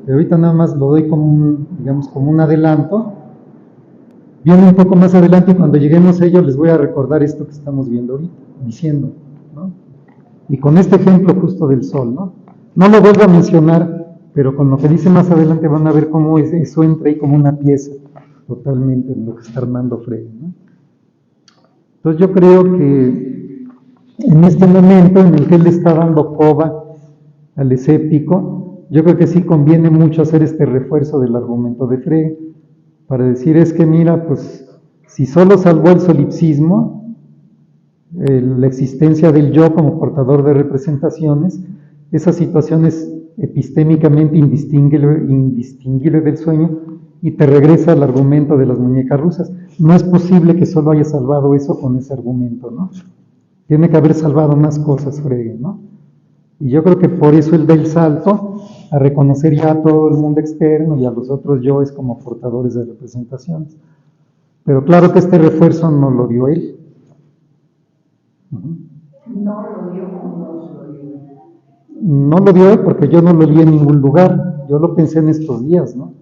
pero ahorita nada más lo doy como un, digamos, como un adelanto. Viene un poco más adelante y cuando lleguemos a ello les voy a recordar esto que estamos viendo ahorita, diciendo, ¿no? Y con este ejemplo justo del sol, ¿no? No lo vuelvo a mencionar, pero con lo que dice más adelante van a ver cómo eso entra ahí como una pieza totalmente en lo que está armando Frege, ¿no? Entonces yo creo que en este momento en el que él le está dando coba al escéptico, yo creo que sí conviene mucho hacer este refuerzo del argumento de Frege, para decir es que mira, pues si solo salvó el solipsismo, la existencia del yo como portador de representaciones, esa situación es epistémicamente indistinguible del sueño y te regresa al argumento de las muñecas rusas. No es posible que solo haya salvado eso con ese argumento, ¿no? Tiene que haber salvado más cosas, Frege, ¿no? Y yo creo que por eso él da el salto a reconocer ya a todo el mundo externo y a los otros yoes como portadores de representaciones. Pero claro que este refuerzo no lo dio él. No lo dio como no lo dio. No lo dio él porque yo no lo leí en ningún lugar. Yo lo pensé en estos días, ¿no?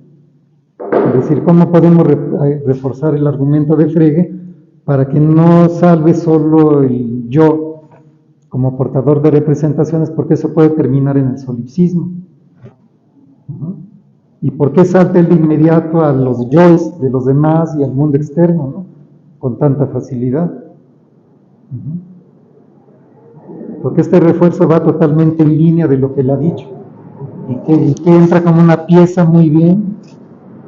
Es decir, ¿cómo podemos reforzar el argumento de Frege para que no salve solo el yo como portador de representaciones, porque eso puede terminar en el solipsismo? ¿Y por qué salta él de inmediato a los yoes de los demás y al mundo externo, ¿no? Con tanta facilidad? Porque este refuerzo va totalmente en línea de lo que él ha dicho y que entra como una pieza muy bien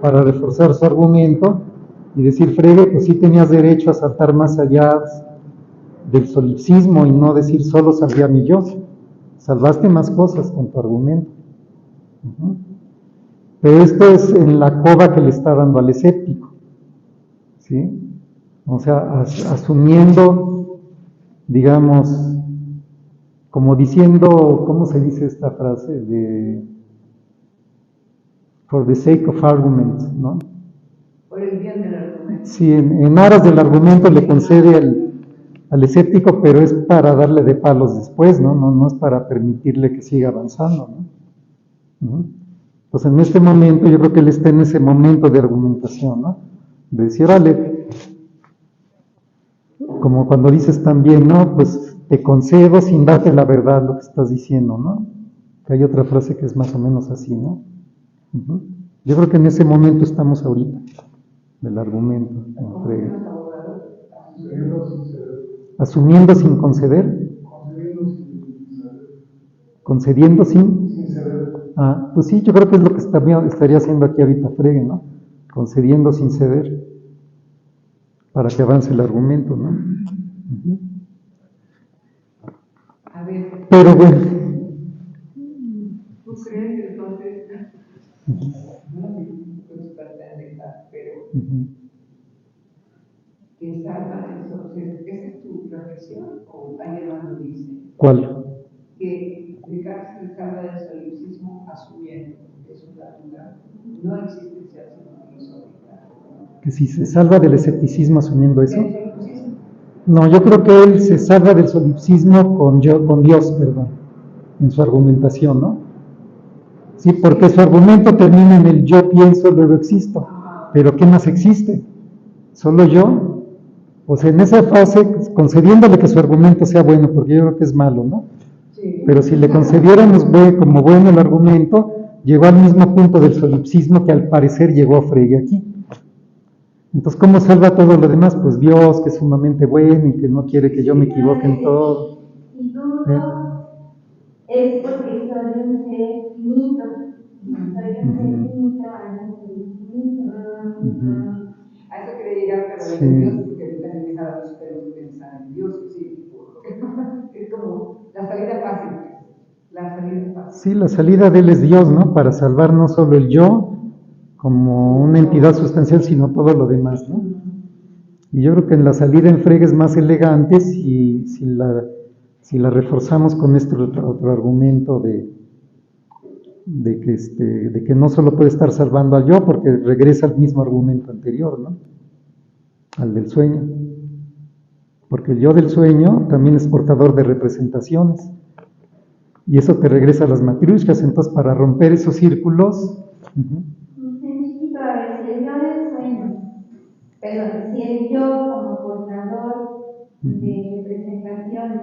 para reforzar su argumento y decir, Frege, pues sí tenías derecho a saltar más allá del solipsismo y no decir solo salvé a mi yo. Salvaste más cosas con tu argumento. Pero esto es en la coba que le está dando al escéptico, ¿sí? O sea, asumiendo, digamos, como diciendo, ¿cómo se dice esta frase? De for the sake of argument, ¿no? Por el bien del argumento. Sí, en aras del argumento le concede al escéptico, pero es para darle de palos después, ¿no? No es para permitirle que siga avanzando, ¿no? Pues en este momento, yo creo que él está en ese momento de argumentación, ¿no? De decir, órale, como cuando dices también, ¿no? Pues te concedo sin darte la verdad lo que estás diciendo, ¿no? Que hay otra frase que es más o menos así, ¿no? Yo creo que en ese momento estamos ahorita, del argumento. Asumiendo sin conceder. Concediendo sin ceder. Pues sí, yo creo que es lo que estaría haciendo aquí ahorita Frege, ¿no? Concediendo sin ceder, para que avance el argumento, ¿no? A ver. Pero bueno. ¿Tú crees que entonces, no sé si puedes pertenecer, pero que salva eso? ¿Esa es tu reflexión o alguien más lo dice? ¿Cuál? Que Descartes se salva del solipsismo asumiendo que es una duda no existencial sino filosófica. ¿Que si se salva del escepticismo asumiendo eso? No, yo creo que él se salva del solipsismo con Dios, perdón, en su argumentación, ¿no? Sí, porque su argumento termina en el yo pienso, luego existo. Pero ¿qué más existe? ¿Solo yo? O sea, en esa fase, concediéndole que su argumento sea bueno, porque yo creo que es malo, ¿no? Sí. Pero si le concediéramos como bueno el argumento, llegó al mismo punto del solipsismo que al parecer llegó a Frege aquí. Entonces, ¿cómo salva todo lo demás? Pues Dios, que es sumamente bueno y que no quiere que yo me equivoque en todo. Y dudo es porque soy un ser finito. Soy un ser finito, a eso quería llegar, pero de Dios, porque ahorita me dejaba los pelos pensar en Dios, sí. Es como la salida fácil. La salida fácil. Sí, la salida de él es Dios, ¿no? Para salvar no solo el yo como una entidad sustancial, sino todo lo demás, ¿no? Y yo creo que en la salida en Frege es más elegante si la reforzamos con este otro argumento de que no solo puede estar salvando al yo, porque regresa al mismo argumento anterior, ¿no? Al del sueño. Porque el yo del sueño también es portador de representaciones. y eso te regresa a las matriushkas. Entonces, para romper esos círculos, Sencillito, a ver, si el yo del sueño, perdón, si el yo como portador de representaciones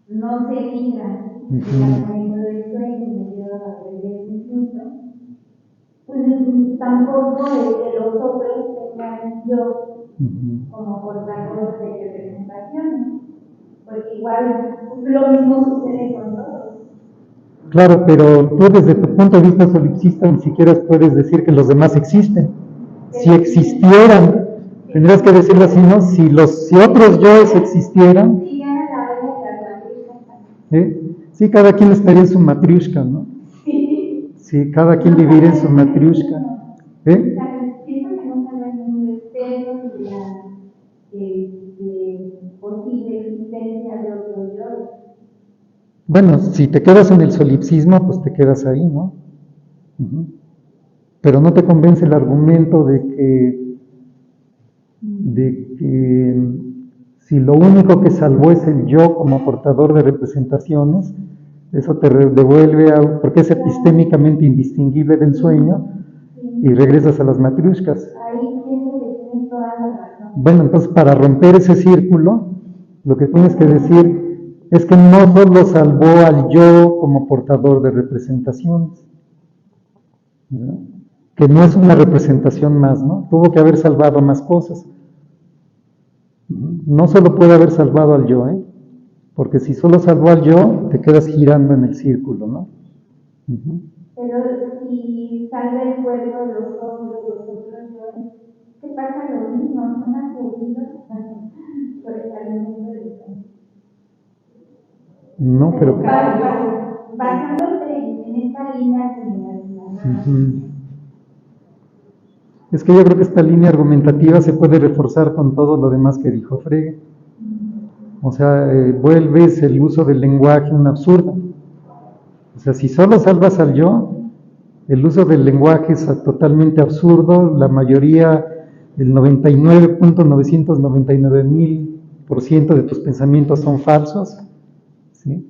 no se libra del camino del sueño y me lleva a volver infinito, pues tampoco es que los otros tengan yo como portador de representaciones, porque igual lo mismo sucede con todos. claro, pero tú desde tu punto de vista solipsista ni siquiera puedes decir que los demás existen. Si existieran, tendrías que decirlo así, ¿no? Si otros yoes existieran, Si gana la olla de las matrices, sí, cada quien estaría en su matriushka, ¿no? Sí, cada quien viviría en su matriushka. pienso que no saben un respeto de posible existencia de otros yo. Bueno, si te quedas en el solipsismo, pues te quedas ahí, ¿no? Pero no te convence el argumento de que si lo único que salvó es el yo como portador de representaciones, eso te devuelve porque es epistémicamente indistinguible del sueño y regresas a las matriushkas. Ahí pienso que tienes toda la razón. Bueno, entonces para romper ese círculo, lo que tienes que decir es que no solo salvó al yo como portador de representaciones, ¿no? Que no es una representación más, ¿no? Tuvo que haber salvado más cosas. No solo puede haber salvado al yo, porque si solo salvó al yo, te quedas girando en el círculo, ¿no? Pero si salva el cuerpo de los otros yo, ¿qué pasa lo mismo? Son absorbidos por el alimento del sueño. No, pero... Basándote en esta línea general. Es que yo creo que esta línea argumentativa se puede reforzar con todo lo demás que dijo Frege. O sea, vuelves el uso del lenguaje un absurdo. O sea, si solo salvas al yo, el uso del lenguaje es totalmente absurdo. La mayoría, el 99.999.000% de tus pensamientos son falsos. ¿Sí?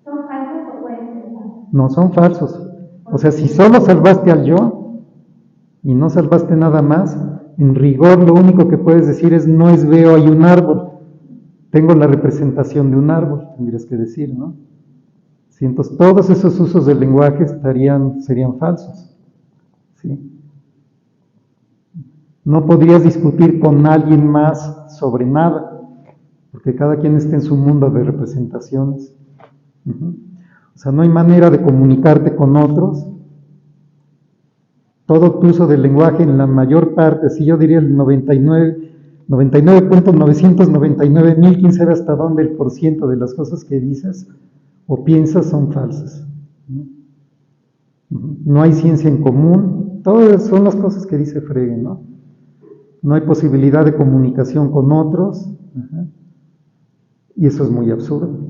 ¿Son falsos o pueden ser falsos? No, son falsos. O sea, si solo salvaste al yo y no salvaste nada más, en rigor lo único que puedes decir es no es veo hay un árbol, tengo la representación de un árbol, tendrías que decir, ¿no? Sí, entonces todos esos usos del lenguaje serían falsos, ¿sí? No podrías discutir con alguien más sobre nada, porque cada quien está en su mundo de representaciones. O sea, no hay manera de comunicarte con otros. Todo tu uso del lenguaje en la mayor parte, si yo diría el 99.999.000, quién sabe hasta dónde el % de las cosas que dices o piensas son falsas. No hay ciencia en común, todas son las cosas que dice Frege, ¿no? No hay posibilidad de comunicación con otros, y eso es muy absurdo.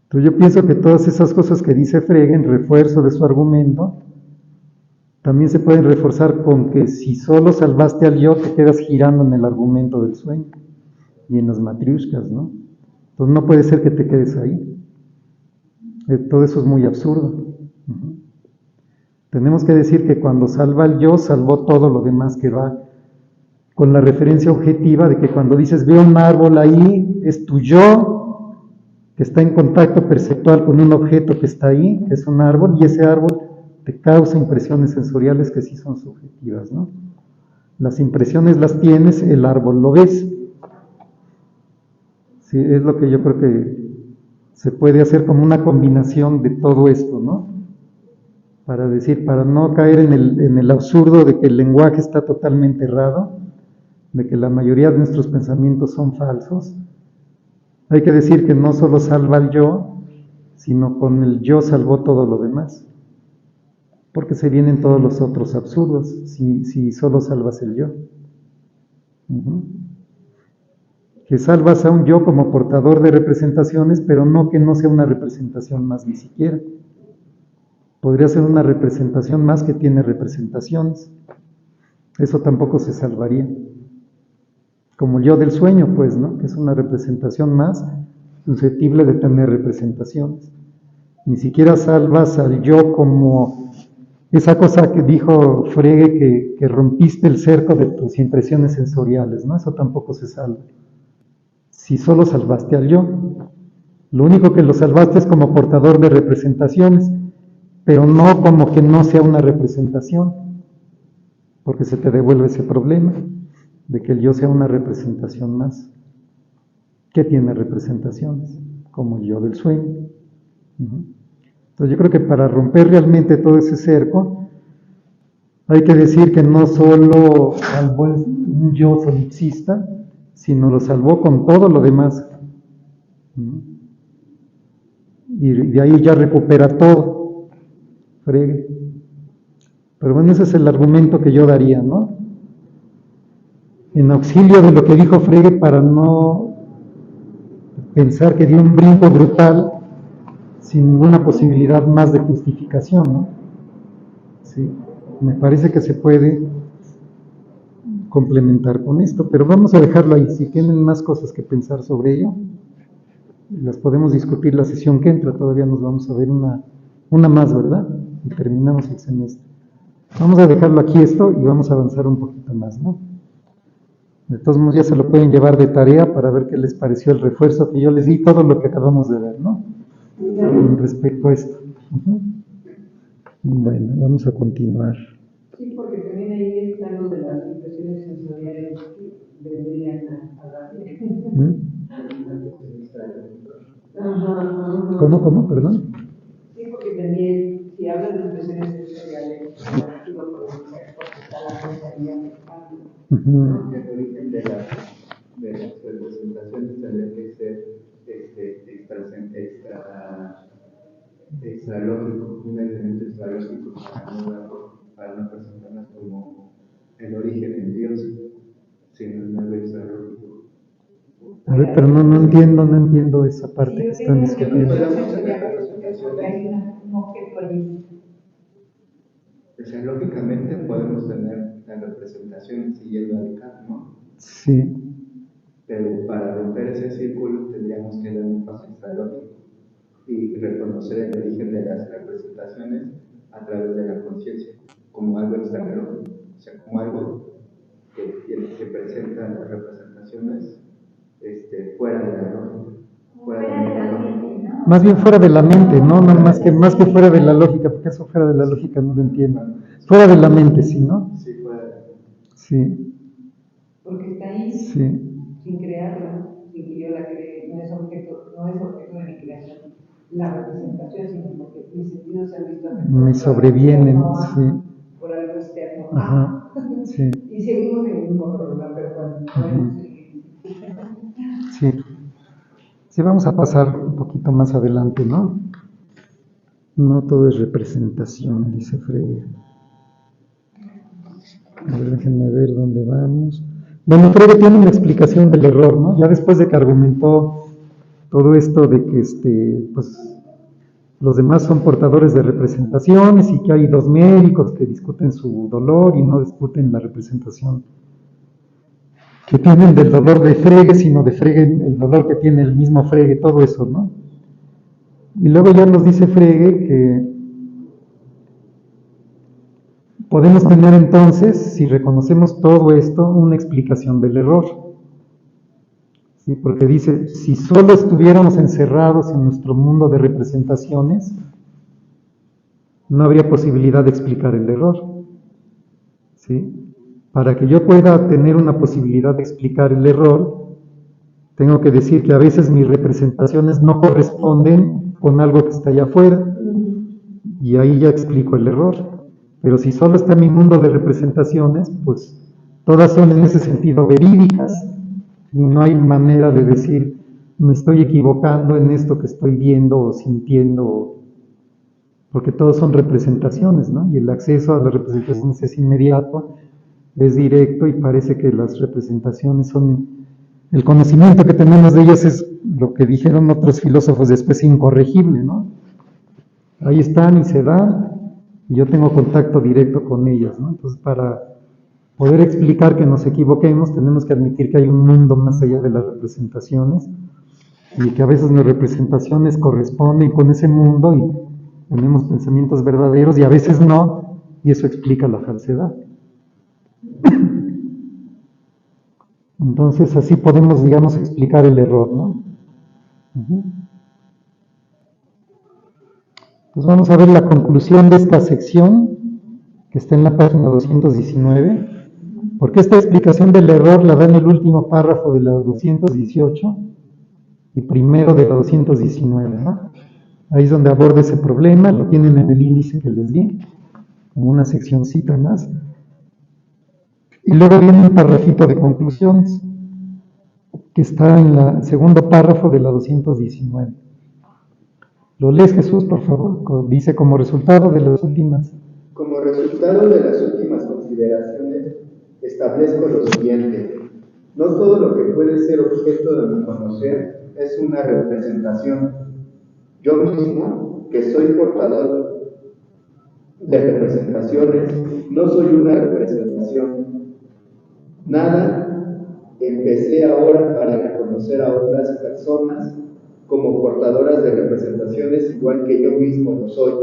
Entonces yo pienso que todas esas cosas que dice Frege en refuerzo de su argumento también se pueden reforzar con que si solo salvaste al yo te quedas girando en el argumento del sueño y en las matriushkas, ¿no? Entonces no puede ser que te quedes ahí. Todo eso es muy absurdo. Tenemos que decir que cuando salva al yo, salvó todo lo demás que va con la referencia objetiva de que cuando dices veo un árbol ahí, es tu yo que está en contacto perceptual con un objeto que está ahí, que es un árbol, y ese árbol te causa impresiones sensoriales que sí son subjetivas, ¿no? Las impresiones las tienes, el árbol lo ves. Sí, es lo que yo creo que se puede hacer como una combinación de todo esto, ¿no? Para no caer en el absurdo de que el lenguaje está totalmente errado, de que la mayoría de nuestros pensamientos son falsos. Hay que decir que no solo salva al yo, sino con el yo salvó todo lo demás. Porque se vienen todos los otros absurdos, si solo salvas el yo. Que salvas a un yo como portador de representaciones, pero no que no sea una representación más ni siquiera. Podría ser una representación más que tiene representaciones. Eso tampoco se salvaría. Como el yo del sueño, pues, ¿no? Que es una representación más, susceptible de tener representaciones. Ni siquiera salvas al yo como esa cosa que dijo Frege, que rompiste el cerco de tus impresiones sensoriales, ¿no? Eso tampoco se salva. Si solo salvaste al yo, lo único que lo salvaste es como portador de representaciones, pero no como que no sea una representación, porque se te devuelve ese problema de que el yo sea una representación más. ¿Qué tiene representaciones? Como el yo del sueño. Entonces yo creo que para romper realmente todo ese cerco, hay que decir que no solo salvó un yo solipsista, sino lo salvó con todo lo demás. Y de ahí ya recupera todo. Frege. Pero bueno, ese es el argumento que yo daría, ¿no? En auxilio de lo que dijo Frege, para no pensar que dio un brinco brutal sin ninguna posibilidad más de justificación, ¿no? Sí, me parece que se puede complementar con esto, pero vamos a dejarlo ahí. Si tienen más cosas que pensar sobre ello, las podemos discutir la sesión que entra. Todavía nos vamos a ver una más, ¿verdad? Y terminamos el semestre. Vamos a dejarlo aquí esto y vamos a avanzar un poquito más, ¿no? De todos modos ya se lo pueden llevar de tarea para ver qué les pareció el refuerzo que yo les di, todo lo que acabamos de ver, ¿no? Con respecto a esto. Bueno, vamos a continuar. Sí, porque también ahí está lo de las impresiones sensoriales que vendrían a la ¿Cómo? Perdón. Sí, porque también, si hablan de impresiones sensoriales, aquí lo podemos ver porque está la pensaría mexicana. El origen de las representaciones tendría que ser extralógico, un elemento extralógico para no presentarlas como el origen en Dios, sino en algo extralógico. A ver, pero no entiendo esa parte que están discutiendo. O sea, lógicamente podemos tener la representación siguiendo al Kant, ¿no? Sí. Pero para romper ese círculo tendríamos que dar un paso extralógico y reconocer el origen de las representaciones a través de la conciencia, como algo extralógico, o sea, como algo que presenta las representaciones fuera de la lógica. Fuera de la mente, ¿no? Más bien fuera de la mente, ¿no? Más que fuera de la lógica, porque eso fuera de la lógica no lo entiendo. Fuera de la mente, sí, ¿no? Sí, fuera de la mente. Sí. Porque está ahí Sí. sin crearla, sin que yo la cree, no es objeto de mi creación, la representación, sino porque mis sentidos se han visto afectados. Me sobrevienen, sí. Por algo externo. Ajá. Sí. Y seguimos en el mismo problema, pero bueno, Sí. Sí, vamos a pasar un poquito más adelante, ¿no? No todo es representación, dice Frege. A ver, déjenme ver dónde vamos. Bueno, Frege tiene una explicación del error, ¿no? Ya después de que argumentó todo esto de que pues los demás son portadores de representaciones y que hay dos médicos que discuten su dolor y no discuten la representación que tienen del dolor de Frege, sino de Frege, el dolor que tiene el mismo Frege, todo eso, ¿no? Y luego ya nos dice Frege que podemos tener entonces, si reconocemos todo esto, una explicación del error. ¿Sí? Porque dice, si solo estuviéramos encerrados en nuestro mundo de representaciones, no habría posibilidad de explicar el error. ¿Sí? Para que yo pueda tener una posibilidad de explicar el error, tengo que decir que a veces mis representaciones no corresponden con algo que está allá afuera, y ahí ya explico el error. Pero si solo está en mi mundo de representaciones, pues todas son en ese sentido verídicas, y no hay manera de decir, me estoy equivocando en esto que estoy viendo o sintiendo, porque todos son representaciones, ¿no? Y el acceso a las representaciones es inmediato, es directo, y parece que las representaciones son, el conocimiento que tenemos de ellas es lo que dijeron otros filósofos después, incorregible, ¿no? Ahí están y se dan, y yo tengo contacto directo con ellas, ¿no? Entonces, para poder explicar que nos equivoquemos, tenemos que admitir que hay un mundo más allá de las representaciones, y que a veces las representaciones corresponden con ese mundo y tenemos pensamientos verdaderos y a veces no, y eso explica la falsedad. Entonces así podemos, digamos, explicar el error, ¿no? Pues vamos a ver la conclusión de esta sección, que está en la página 219, porque esta explicación del error la da en el último párrafo de la 218 y primero de la 219, ¿no? Ahí es donde aborda ese problema, lo tienen en el índice que les di, como una seccioncita más. Y luego viene un parrafito de conclusiones, que está en el segundo párrafo de la 219. ¿Lo lees, Jesús, por favor? Dice, como resultado de las últimas. Como resultado de las últimas consideraciones, establezco lo siguiente. No todo lo que puede ser objeto de mi conocer es una representación. Yo mismo, que soy portador de representaciones, no soy una representación. Nada empecé ahora para reconocer a otras personas como portadoras de representaciones igual que yo mismo lo soy.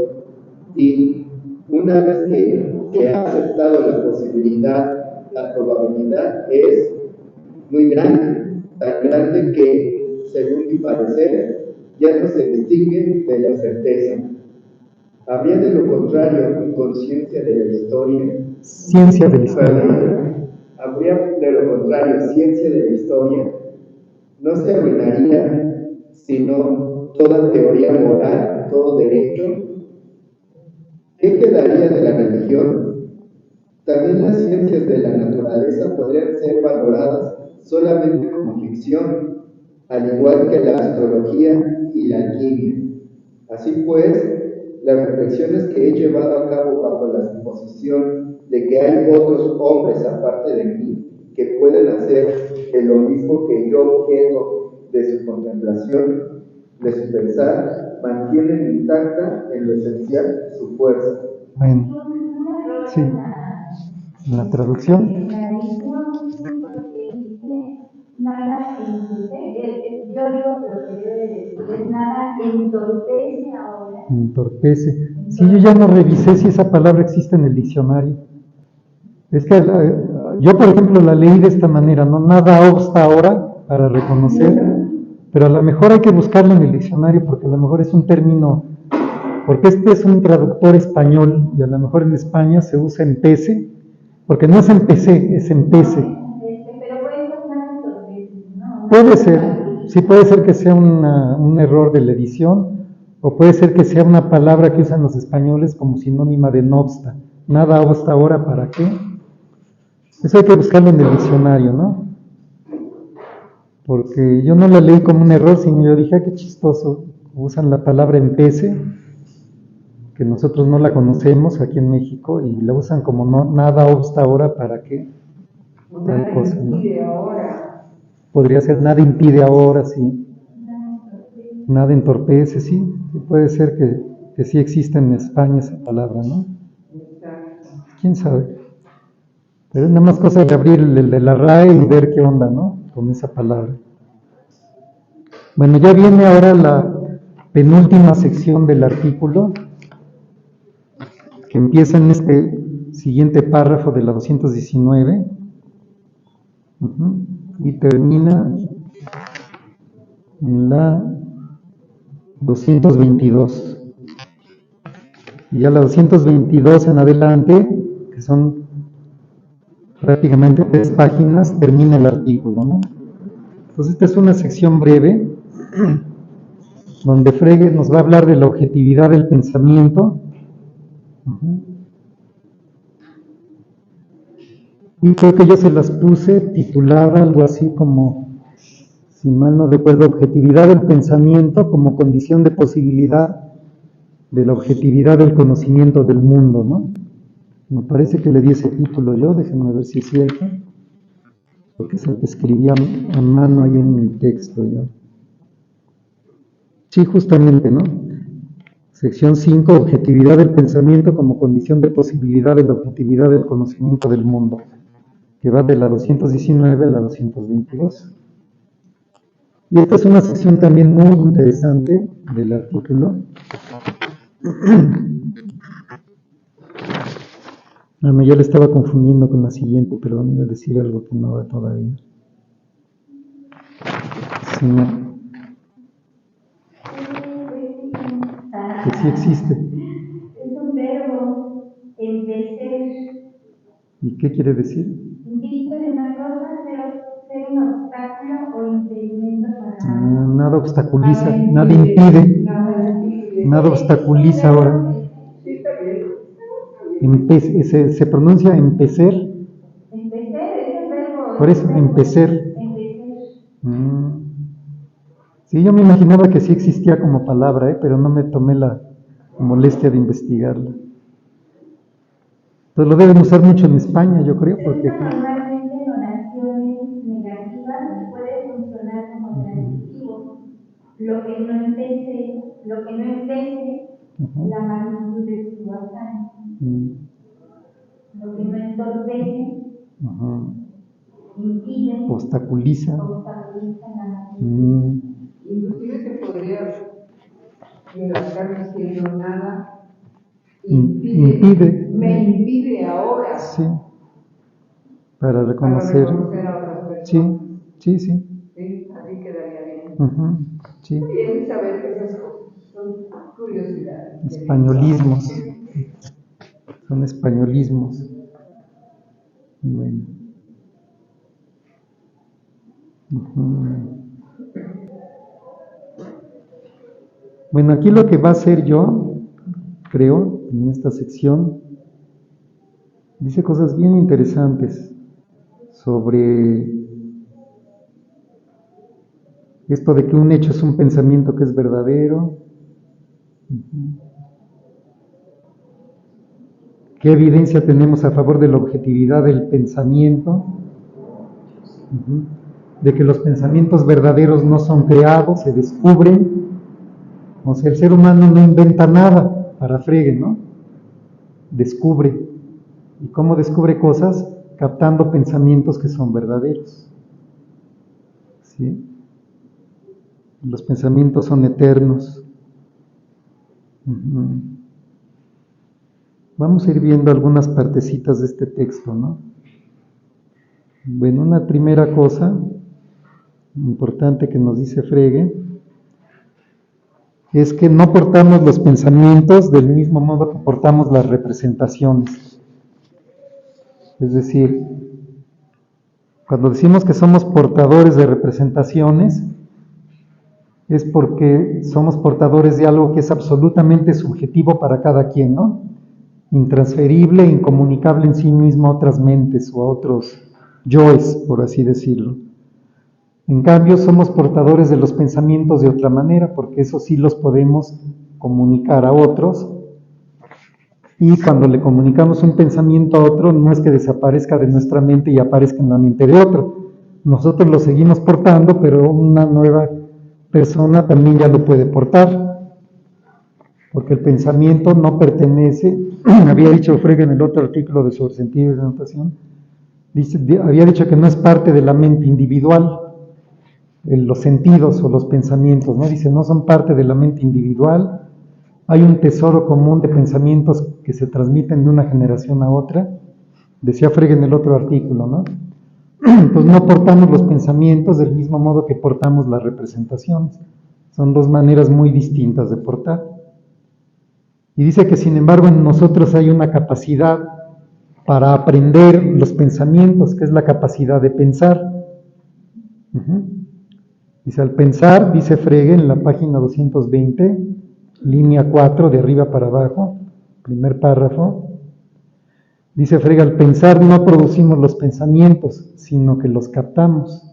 Y una vez que he aceptado la posibilidad, la probabilidad es muy grande, tan grande que, según mi parecer, ya no se distingue de la certeza. Habría de lo contrario conciencia de la historia. Ciencia de la historia. Habría de lo contrario ciencia de la historia. No se arruinaría sino toda teoría moral, todo derecho. ¿Qué quedaría de la religión? También las ciencias de la naturaleza podrían ser valoradas solamente como ficción, al igual que la astrología y la alquimia. Así pues, las reflexiones que he llevado a cabo bajo la suposición de que hay otros hombres aparte de mí que pueden hacer lo mismo que yo objeto de su contemplación, de su pensar, mantienen intacta en lo esencial su fuerza. Bueno, sí, la traducción. La edición, porque dice nada entorpece, yo digo que lo que debe decir es nada entorpece ahora. Entorpece. Sí, yo ya no revisé si esa palabra existe en el diccionario. Es que yo, por ejemplo, la leí de esta manera, no nada obsta ahora para reconocer, pero a lo mejor hay que buscarlo en el diccionario porque a lo mejor es un término, porque este es un traductor español y a lo mejor en España se usa empece, porque no es empecé, es empece. Pero puede ser nada entorpece, ¿no? Puede ser, sí puede ser que sea un error de la edición, o puede ser que sea una palabra que usan los españoles como sinónima de no obsta. Nada obsta ahora, ¿para qué? Eso hay que buscarlo en el diccionario, ¿no? Porque yo no la leí como un error, sino yo dije, qué chistoso, usan la palabra empece, que nosotros no la conocemos aquí en México, y la usan como no, nada obsta ahora, ¿para qué? Tal cosa, ¿no? Podría ser nada impide ahora, sí. Nada entorpece, sí. Sí puede ser que sí exista en España esa palabra, ¿no? ¿Quién sabe? Pero es nada más cosa de abrir el de la RAE y ver qué onda, ¿no? Con esa palabra. Bueno, ya viene ahora la penúltima sección del artículo, que empieza en este siguiente párrafo de la 219 y termina en la 222. Y ya la 222 en adelante, que son prácticamente 3 páginas, termina el artículo, ¿no? Entonces esta es una sección breve donde Frege nos va a hablar de la objetividad del pensamiento. Y creo que yo se las puse titulada algo así como, si mal no recuerdo, objetividad del pensamiento como condición de posibilidad de la objetividad del conocimiento del mundo, ¿no? Me parece que le di ese título yo, déjenme ver si es cierto, porque es el que escribí a mano ahí en mi texto yo. Sí, justamente, ¿no? Sección 5, objetividad del pensamiento como condición de posibilidad de la objetividad del conocimiento del mundo, que va de la 219 a la 222. Y esta es una sección también muy interesante del artículo. No, ya le estaba confundiendo con la siguiente, perdón, iba a decir algo que no va todavía. Sí, no. Que sí existe. Es un verbo, empecer. ¿Y qué quiere decir? Dice de una cosa, ser un obstáculo o impedimento para... Nada obstaculiza, nada impide, nada obstaculiza ahora. Se pronuncia empecer. Empecer es el verbo. Por eso, empecer. Empecer. Sí, yo me imaginaba que sí existía como palabra, pero no me tomé la molestia de investigarla. Entonces lo deben usar mucho en España, yo creo, porque... Normalmente en oraciones negativas puede funcionar como transitivo. Lo que no empece, la magnitud de su hazaña. Lo que no entorpece, impide, obstaculiza la magnitud. Inclusive se podría redactar diciendo nada impide, me impide ahora. Sí, para reconocer. A otras personas. Sí. Sí, así quedaría bien. Sí. Bien saber que esas cosas son curiosidades. Españolismos. Son españolismos. Bueno. Bueno, aquí lo que va a hacer yo, creo, en esta sección, dice cosas bien interesantes sobre esto de que un hecho es un pensamiento que es verdadero. ¿Qué evidencia tenemos a favor de la objetividad del pensamiento? De que los pensamientos verdaderos no son creados, se descubren. O sea, el ser humano no inventa nada para fregue, ¿no? Descubre. ¿Y cómo descubre cosas? Captando pensamientos que son verdaderos. ¿Sí? Los pensamientos son eternos. Vamos a ir viendo algunas partecitas de este texto, ¿no? Bueno, una primera cosa importante que nos dice Frege es que no portamos los pensamientos del mismo modo que portamos las representaciones. Es decir, cuando decimos que somos portadores de representaciones, es porque somos portadores de algo que es absolutamente subjetivo para cada quien, ¿no? Intransferible, incomunicable en sí mismo a otras mentes o a otros yoes, por así decirlo. En cambio, somos portadores de los pensamientos de otra manera, porque eso sí los podemos comunicar a otros. Y cuando le comunicamos un pensamiento a otro, no es que desaparezca de nuestra mente y aparezca en la mente de otro. Nosotros lo seguimos portando, pero una nueva persona también ya lo puede portar. Porque el pensamiento no pertenece, había dicho Frege en el otro artículo de sobre sentido de notación, había dicho que no es parte de la mente individual, los sentidos o los pensamientos, ¿no? Dice, no son parte de la mente individual, hay un tesoro común de pensamientos que se transmiten de una generación a otra, decía Frege en el otro artículo, ¿no? Entonces no portamos los pensamientos del mismo modo que portamos las representaciones, son dos maneras muy distintas de portar. Y dice que sin embargo en nosotros hay una capacidad para aprender los pensamientos, que es la capacidad de pensar. Dice, al pensar, dice Frege en la página 220, línea 4, de arriba para abajo, primer párrafo, dice Frege, al pensar no producimos los pensamientos, sino que los captamos.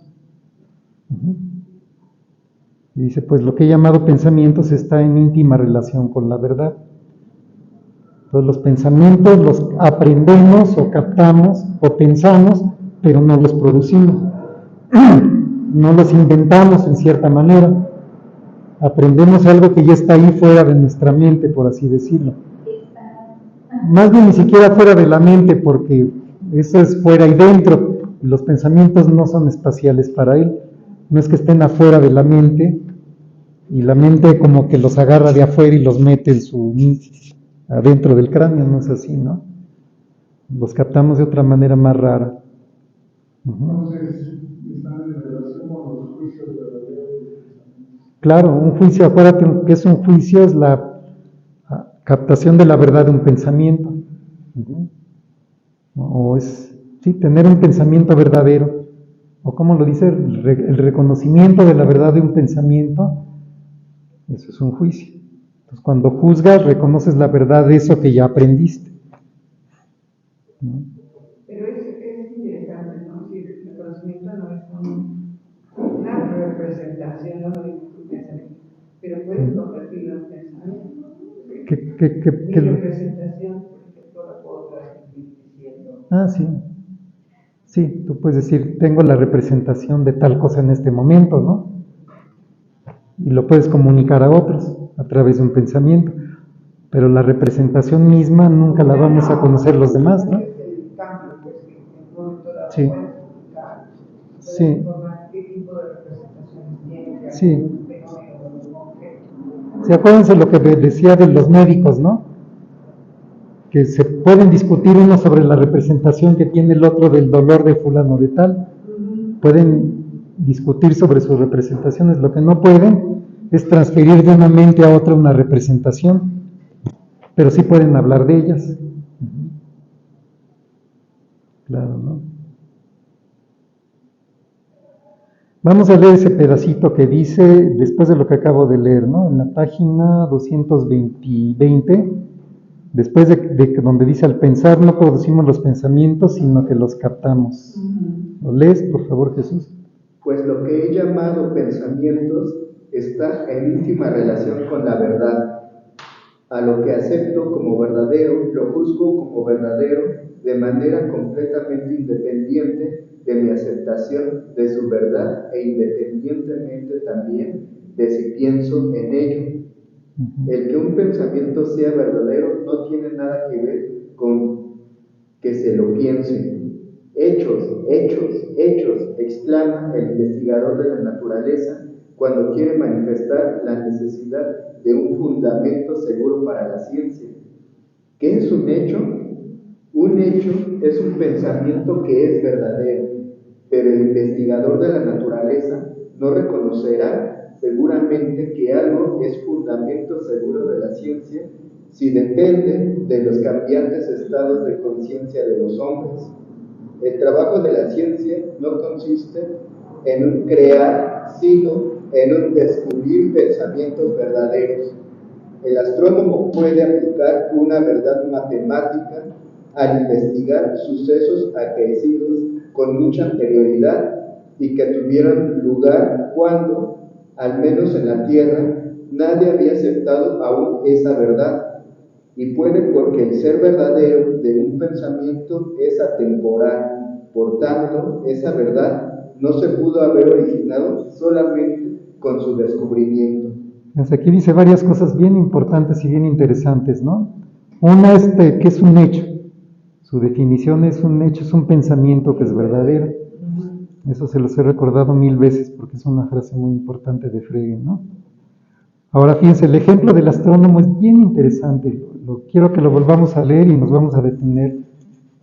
Y dice, pues lo que he llamado pensamientos está en íntima relación con la verdad. Entonces los pensamientos los aprendemos o captamos o pensamos, pero no los producimos. No los inventamos en cierta manera. Aprendemos algo que ya está ahí fuera de nuestra mente, por así decirlo. Más bien ni siquiera fuera de la mente, porque eso es fuera y dentro. Los pensamientos no son espaciales para él. no es que estén afuera de la mente, y la mente como que los agarra de afuera y los mete adentro del cráneo, no es así, ¿no? Los captamos de otra manera más rara. Entonces, están en relación con los juicios verdaderos. Claro, un juicio, acuérdate que es un juicio, es la captación de la verdad de un pensamiento. O es, sí, tener un pensamiento verdadero. O como lo dice, el reconocimiento de la verdad de un pensamiento, eso es un juicio. Entonces, cuando juzgas, reconoces la verdad de eso que ya aprendiste. ¿No? Pero es interesante, ¿no? Si el conocimiento no es una representación, no lo digo un pensamiento, pero puedes convertirlo en pensamiento. Mi representación, por ejemplo, la puedo transmitir diciendo. Ah, sí. Sí, tú puedes decir, tengo la representación de tal cosa en este momento, ¿no? Y lo puedes comunicar a otros a través de un pensamiento. Pero la representación misma nunca la vamos a conocer los demás, ¿no? Sí. Sí. Sí. Sí, acuérdense lo que decía de los médicos, ¿no? Que se pueden discutir uno sobre la representación que tiene el otro del dolor de fulano de tal. Pueden discutir sobre sus representaciones. Lo que no pueden es transferir de una mente a otra una representación, pero sí pueden hablar de ellas. Claro, ¿no? Vamos a leer ese pedacito que dice, después de lo que acabo de leer, ¿no? En la página 220, después de donde dice, al pensar no producimos los pensamientos, sino que los captamos. ¿Lo lees, por favor, Jesús? Pues lo que he llamado pensamientos está en íntima relación con la verdad. A lo que acepto como verdadero, lo juzgo como verdadero de manera completamente independiente de mi aceptación de su verdad e independientemente también de si pienso en ello. El que un pensamiento sea verdadero no tiene nada que ver con que se lo piense. Hechos, hechos, hechos, exclama el investigador de la naturaleza cuando quiere manifestar la necesidad de un fundamento seguro para la ciencia. ¿Qué es un hecho? Un hecho es un pensamiento que es verdadero, pero el investigador de la naturaleza no reconocerá seguramente que algo es fundamento seguro de la ciencia si depende de los cambiantes estados de conciencia de los hombres. El trabajo de la ciencia no consiste en un crear, sino en un descubrir pensamientos verdaderos. El astrónomo puede aplicar una verdad matemática al investigar sucesos acaecidos con mucha anterioridad y que tuvieron lugar cuando, al menos en la Tierra, nadie había aceptado aún esa verdad. Y puede porque el ser verdadero de un pensamiento es atemporal. Por tanto, esa verdad no se pudo haber originado solamente con su descubrimiento. Pues aquí dice varias cosas bien importantes y bien interesantes, ¿no? Una es que es un hecho. Su definición es un hecho, es un pensamiento que es verdadero. Eso se los he recordado 1000 veces porque es una frase muy importante de Frege, ¿no? Ahora fíjense, el ejemplo del astrónomo es bien interesante. Quiero que lo volvamos a leer y nos vamos a detener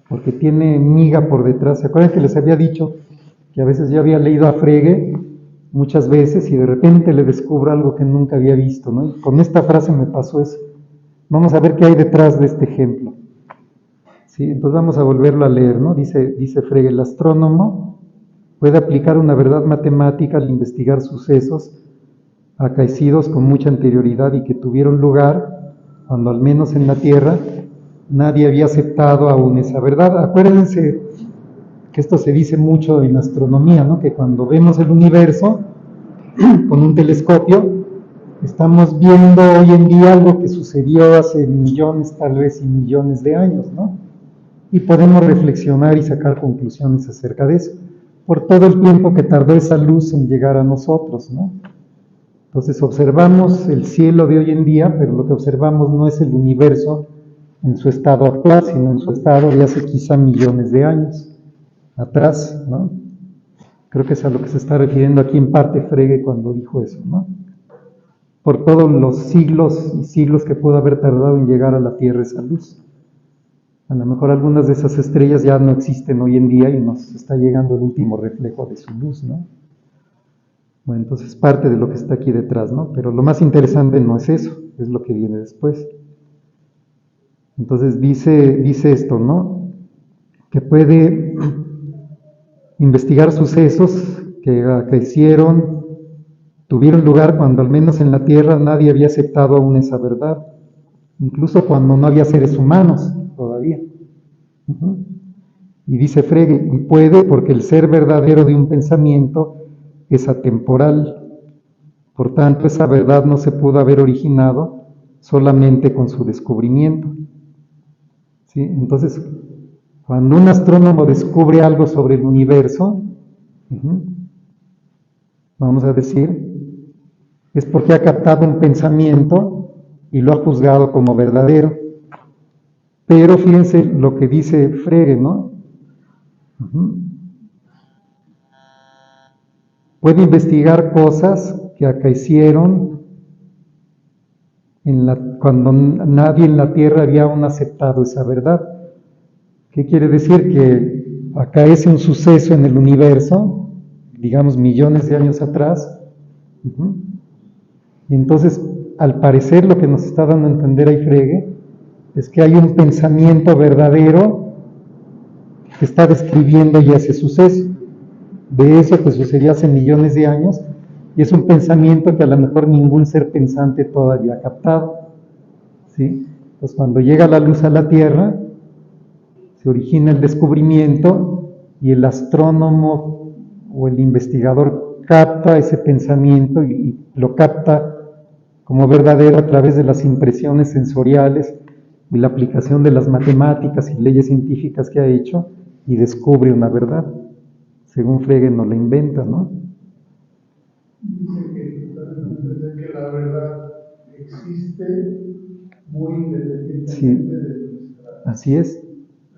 porque tiene miga por detrás. ¿Se acuerdan que les había dicho que a veces yo había leído a Frege muchas veces y de repente le descubro algo que nunca había visto, ¿no? Y con esta frase me pasó eso. Vamos a ver qué hay detrás de este ejemplo. ¿Sí? Entonces vamos a volverlo a leer, ¿no? Dice Frege, el astrónomo puede aplicar una verdad matemática al investigar sucesos acaecidos con mucha anterioridad y que tuvieron lugar cuando al menos en la Tierra nadie había aceptado aún esa verdad. Acuérdense que esto se dice mucho en astronomía, ¿no? Que cuando vemos el universo con un telescopio estamos viendo hoy en día algo que sucedió hace millones, tal vez y millones de años, ¿no? Y podemos reflexionar y sacar conclusiones acerca de eso, por todo el tiempo que tardó esa luz en llegar a nosotros, ¿no? Entonces observamos el cielo de hoy en día, pero lo que observamos no es el universo en su estado actual, sino en su estado de hace quizá millones de años atrás, ¿no? Creo que es a lo que se está refiriendo aquí en parte Frege cuando dijo eso, ¿no? Por todos los siglos y siglos que pudo haber tardado en llegar a la Tierra esa luz. A lo mejor algunas de esas estrellas ya no existen hoy en día y nos está llegando el último reflejo de su luz, ¿no? Bueno, entonces parte de lo que está aquí detrás, ¿no? Pero lo más interesante no es eso, es lo que viene después. Entonces dice esto, ¿no? Que puede investigar sucesos que acaecieron, tuvieron lugar cuando al menos en la Tierra nadie había aceptado aún esa verdad, incluso cuando no había seres humanos todavía. Y dice Frege, y puede porque el ser verdadero de un pensamiento es atemporal, por tanto esa verdad no se pudo haber originado solamente con su descubrimiento. ¿Sí? Entonces, cuando un astrónomo descubre algo sobre el universo, vamos a decir, es porque ha captado un pensamiento y lo ha juzgado como verdadero. Pero fíjense lo que dice Frege, ¿no? Puede investigar cosas que acaecieron cuando nadie en la Tierra había aún aceptado esa verdad. ¿Qué quiere decir? Que acaece un suceso en el universo, digamos millones de años atrás, y entonces, al parecer, lo que nos está dando a entender ahí Frege es que hay un pensamiento verdadero que está describiendo ya ese suceso, de eso que sucedió hace millones de años, y es un pensamiento que a lo mejor ningún ser pensante todavía ha captado, ¿sí? Pues cuando llega la luz a la Tierra, se origina el descubrimiento y el astrónomo o el investigador capta ese pensamiento y lo capta como verdadero a través de las impresiones sensoriales y la aplicación de las matemáticas y leyes científicas que ha hecho y descubre una verdad. Según Frege no la inventa, ¿no? Dice que la verdad existe muy independientemente Sí, de así es.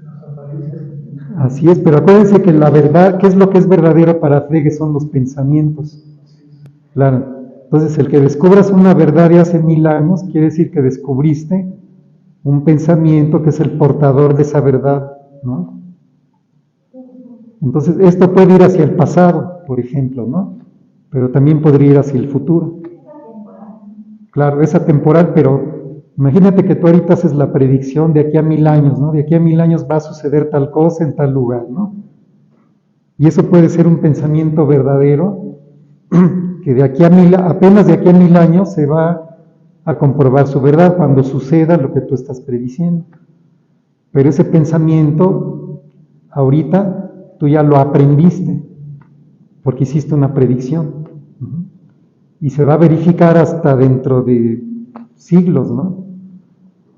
las apariencias. Así es, pero acuérdense que la verdad, ¿qué es lo que es verdadero para Frege? Son los pensamientos. Claro, entonces el que descubras una verdad de hace 1000 años, quiere decir que descubriste un pensamiento que es el portador de esa verdad, ¿no? Entonces esto puede ir hacia el pasado, por ejemplo, ¿no? Pero también podría ir hacia el futuro. Claro, es atemporal, pero imagínate que tú ahorita haces la predicción de aquí a 1000 años, ¿no? De aquí a 1000 años va a suceder tal cosa en tal lugar, ¿no? Y eso puede ser un pensamiento verdadero que apenas de aquí a 1000 años se va a comprobar su verdad cuando suceda lo que tú estás prediciendo. Pero ese pensamiento, ahorita, tú ya lo aprendiste, porque hiciste una predicción. Y se va a verificar hasta dentro de siglos, ¿no?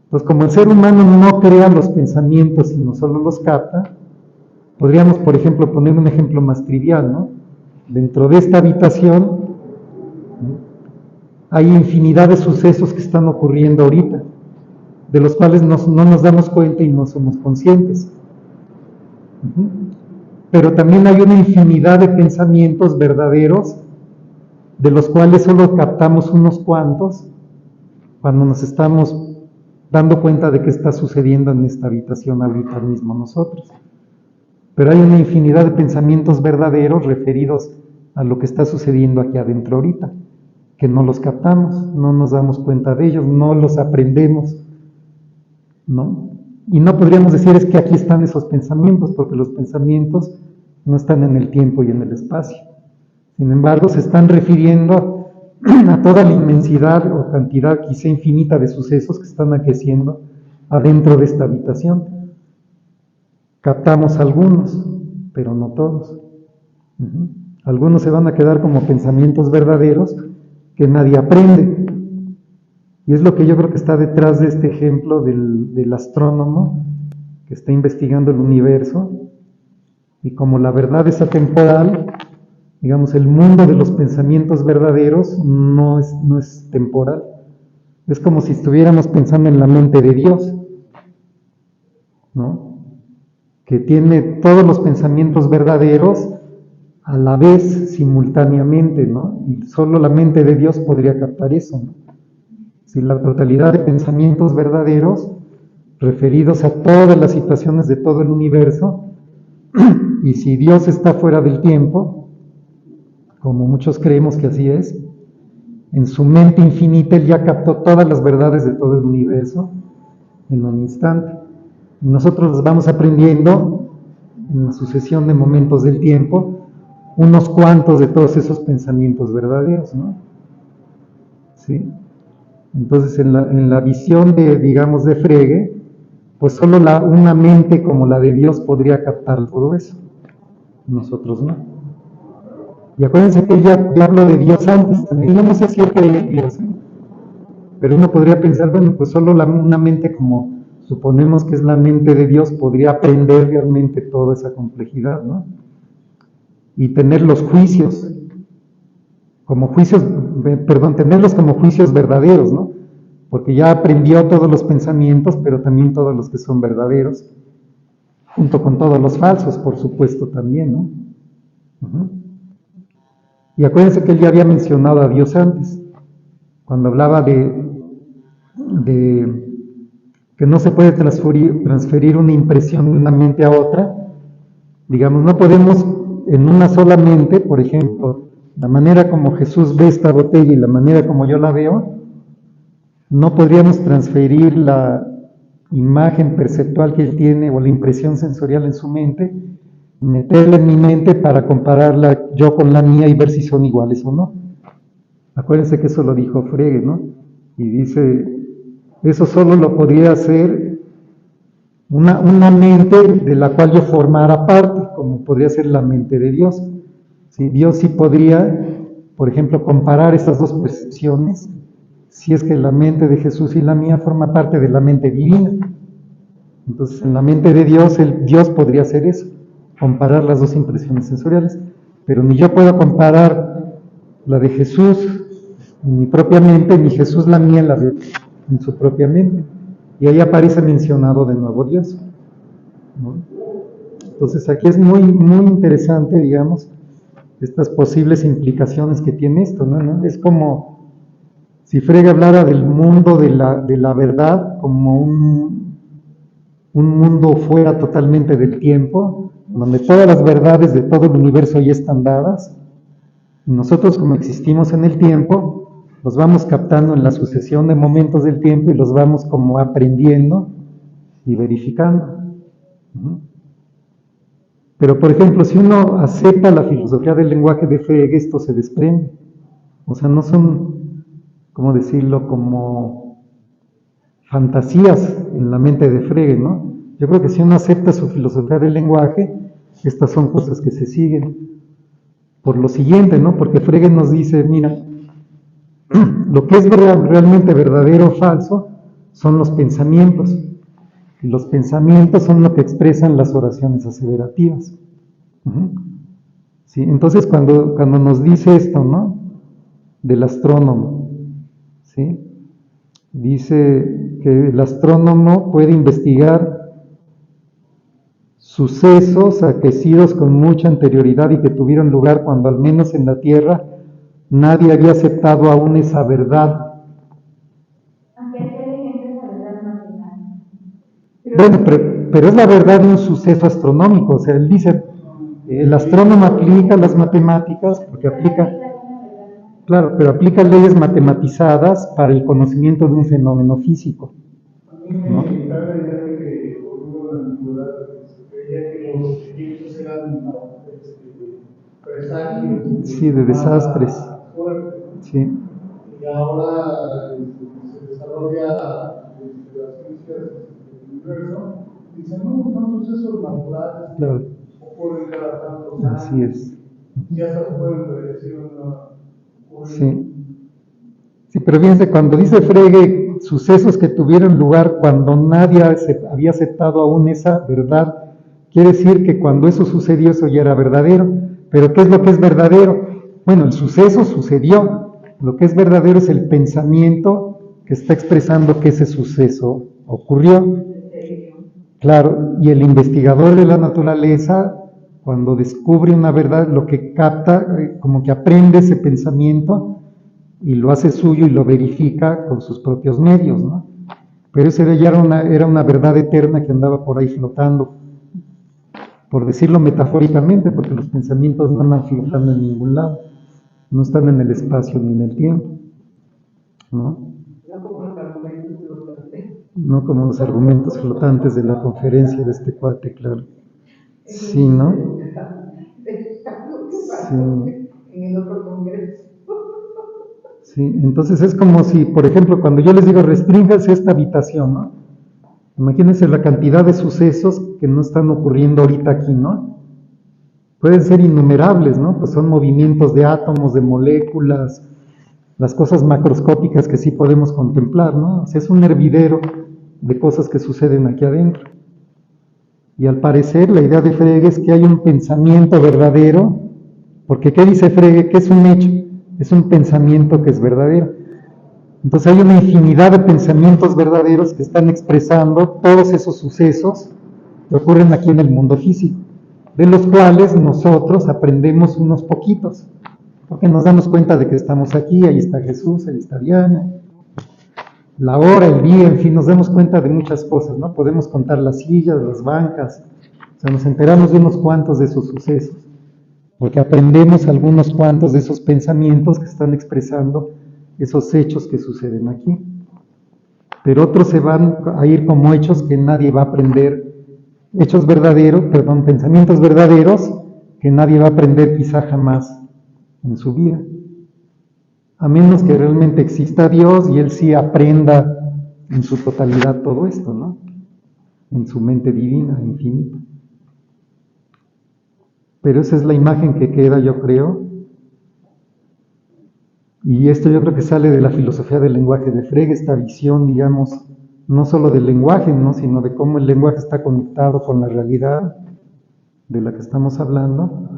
Entonces, como el ser humano no crea los pensamientos, sino solo los capta, podríamos, por ejemplo, poner un ejemplo más trivial, ¿no? Dentro de esta habitación hay infinidad de sucesos que están ocurriendo ahorita, de los cuales no nos damos cuenta y no somos conscientes. Pero también hay una infinidad de pensamientos verdaderos, de los cuales solo captamos unos cuantos cuando nos estamos dando cuenta de qué está sucediendo en esta habitación ahorita mismo nosotros. Pero hay una infinidad de pensamientos verdaderos referidos a lo que está sucediendo aquí adentro ahorita, que no los captamos, no nos damos cuenta de ellos, no los aprendemos, ¿no? Y no podríamos decir es que aquí están esos pensamientos, porque los pensamientos no están en el tiempo y en el espacio. Sin embargo, se están refiriendo a toda la inmensidad o cantidad quizá infinita de sucesos que están aqueciendo adentro de esta habitación. Captamos algunos, pero no todos. Algunos se van a quedar como pensamientos verdaderos que nadie aprende. Y es lo que yo creo que está detrás de este ejemplo del astrónomo que está investigando el universo. Y como la verdad es atemporal, digamos, el mundo de los pensamientos verdaderos no es temporal. Es como si estuviéramos pensando en la mente de Dios, ¿no? Que tiene todos los pensamientos verdaderos a la vez, simultáneamente, ¿no? Y solo la mente de Dios podría captar eso, ¿no? Si la totalidad de pensamientos verdaderos, referidos a todas las situaciones de todo el universo, y si Dios está fuera del tiempo, como muchos creemos que así es, en su mente infinita Él ya captó todas las verdades de todo el universo en un instante. Y nosotros las vamos aprendiendo en la sucesión de momentos del tiempo, unos cuantos de todos esos pensamientos verdaderos, ¿no? ¿Sí? Entonces, en la visión de, digamos, de Frege, pues solo una mente como la de Dios podría captar todo eso. Nosotros no. Y acuérdense que él ya habló de Dios antes, también. Yo no sé si él creía en Dios, ¿no? Pero uno podría pensar, bueno, pues solo una mente como suponemos que es la mente de Dios podría aprender realmente toda esa complejidad, ¿no? Y tener los juicios, tenerlos como juicios verdaderos, ¿no? Porque ya aprendió todos los pensamientos, pero también todos los que son verdaderos, junto con todos los falsos, por supuesto, también, ¿no? Uh-huh. Y acuérdense que él ya había mencionado a Dios antes, cuando hablaba de que no se puede transferir una impresión de una mente a otra. Digamos, no podemos en una sola mente, por ejemplo, la manera como Jesús ve esta botella y la manera como yo la veo, no podríamos transferir la imagen perceptual que él tiene o la impresión sensorial en su mente, meterla en mi mente para compararla yo con la mía y ver si son iguales o no. Acuérdense que eso lo dijo Frege, ¿no? Y dice, eso solo lo podría hacer una mente de la cual yo formara parte, como podría ser la mente de Dios. ¿Sí? Dios sí podría, por ejemplo, comparar esas dos percepciones, si es que la mente de Jesús y la mía forma parte de la mente divina. Entonces, en la mente de Dios, Dios podría hacer eso, comparar las dos impresiones sensoriales, pero ni yo puedo comparar la de Jesús en mi propia mente, ni Jesús la mía en su propia mente. Y ahí aparece mencionado de nuevo Dios, ¿no? Entonces aquí es muy, muy interesante, digamos, estas posibles implicaciones que tiene esto, ¿no? Es como si Frege hablara del mundo de la verdad como un mundo fuera totalmente del tiempo, donde todas las verdades de todo el universo ya están dadas, y nosotros como existimos en el tiempo, los vamos captando en la sucesión de momentos del tiempo y los vamos como aprendiendo y verificando. Pero, por ejemplo, si uno acepta la filosofía del lenguaje de Frege, esto se desprende. O sea, no son, ¿cómo decirlo?, como fantasías en la mente de Frege, ¿no? Yo creo que si uno acepta su filosofía del lenguaje, estas son cosas que se siguen. Por lo siguiente, ¿no? Porque Frege nos dice, mira, lo que es realmente verdadero o falso son los pensamientos. Y los pensamientos son lo que expresan las oraciones aseverativas. ¿Sí? Entonces, cuando nos dice esto, ¿no? Del astrónomo, ¿sí? Dice que el astrónomo puede investigar sucesos aquecidos con mucha anterioridad y que tuvieron lugar cuando al menos en la Tierra nadie había aceptado aún esa verdad. Aunque hay gente esa verdad matemática. Bueno, pero es la verdad de un suceso astronómico. O sea, él dice, el astrónomo aplica las matemáticas porque aplica, claro, pero aplica leyes matematizadas para el conocimiento de un fenómeno físico, ¿no? Sí, de desastres. Sí. Y ahora se desarrolla las ciencias del universo. Dicen, no, son sucesos naturales. Claro. Ocurren cada tantos años. Así es. Ya se pueden predecir una. Sí. Sí, pero fíjense, cuando dice Frege sucesos que tuvieron lugar cuando nadie había aceptado aún esa verdad, quiere decir que cuando eso sucedió, eso ya era verdadero. Pero ¿qué es lo que es verdadero? Bueno, el suceso sucedió. Lo que es verdadero es el pensamiento que está expresando que ese suceso ocurrió. Claro, y el investigador de la naturaleza Cuando descubre una verdad, lo que capta, como que aprende ese pensamiento y lo hace suyo y lo verifica con sus propios medios, ¿no? Pero esa ya era una verdad eterna que andaba por ahí flotando, por decirlo metafóricamente, porque los pensamientos no andan flotando en ningún lado, no están en el espacio ni en el tiempo, ¿no? No como los argumentos flotantes de la conferencia de este cuate, claro. Sí, ¿no? Sí. En el otro congreso. Sí, entonces es como si, por ejemplo, cuando yo les digo restrínganse esta habitación, ¿no? Imagínense la cantidad de sucesos que no están ocurriendo ahorita aquí, ¿no? Pueden ser innumerables, ¿no? Pues son movimientos de átomos, de moléculas, las cosas macroscópicas que sí podemos contemplar, ¿no? O sea, es un hervidero de cosas que suceden aquí adentro. Y al parecer la idea de Frege es que hay un pensamiento verdadero, porque ¿qué dice Frege? ¿Qué es un hecho? Es un pensamiento que es verdadero. Entonces hay una infinidad de pensamientos verdaderos que están expresando todos esos sucesos que ocurren aquí en el mundo físico, de los cuales nosotros aprendemos unos poquitos, porque nos damos cuenta de que estamos aquí, ahí está Jesús, ahí está Diana, la hora, el día, en fin, nos damos cuenta de muchas cosas, ¿no? Podemos contar las sillas, las bancas, o sea, nos enteramos de unos cuantos de esos sucesos, porque aprendemos algunos cuantos de esos pensamientos que están expresando esos hechos que suceden aquí. Pero otros se van a ir como hechos que nadie va a aprender, hechos verdaderos, pensamientos verdaderos que nadie va a aprender quizá jamás en su vida. A menos que realmente exista Dios y Él sí aprenda en su totalidad todo esto, ¿no? En su mente divina, infinita. Pero esa es la imagen que queda, yo creo. Y esto yo creo que sale de la filosofía del lenguaje de Frege, esta visión, digamos, no solo del lenguaje, ¿no? Sino de cómo el lenguaje está conectado con la realidad de la que estamos hablando.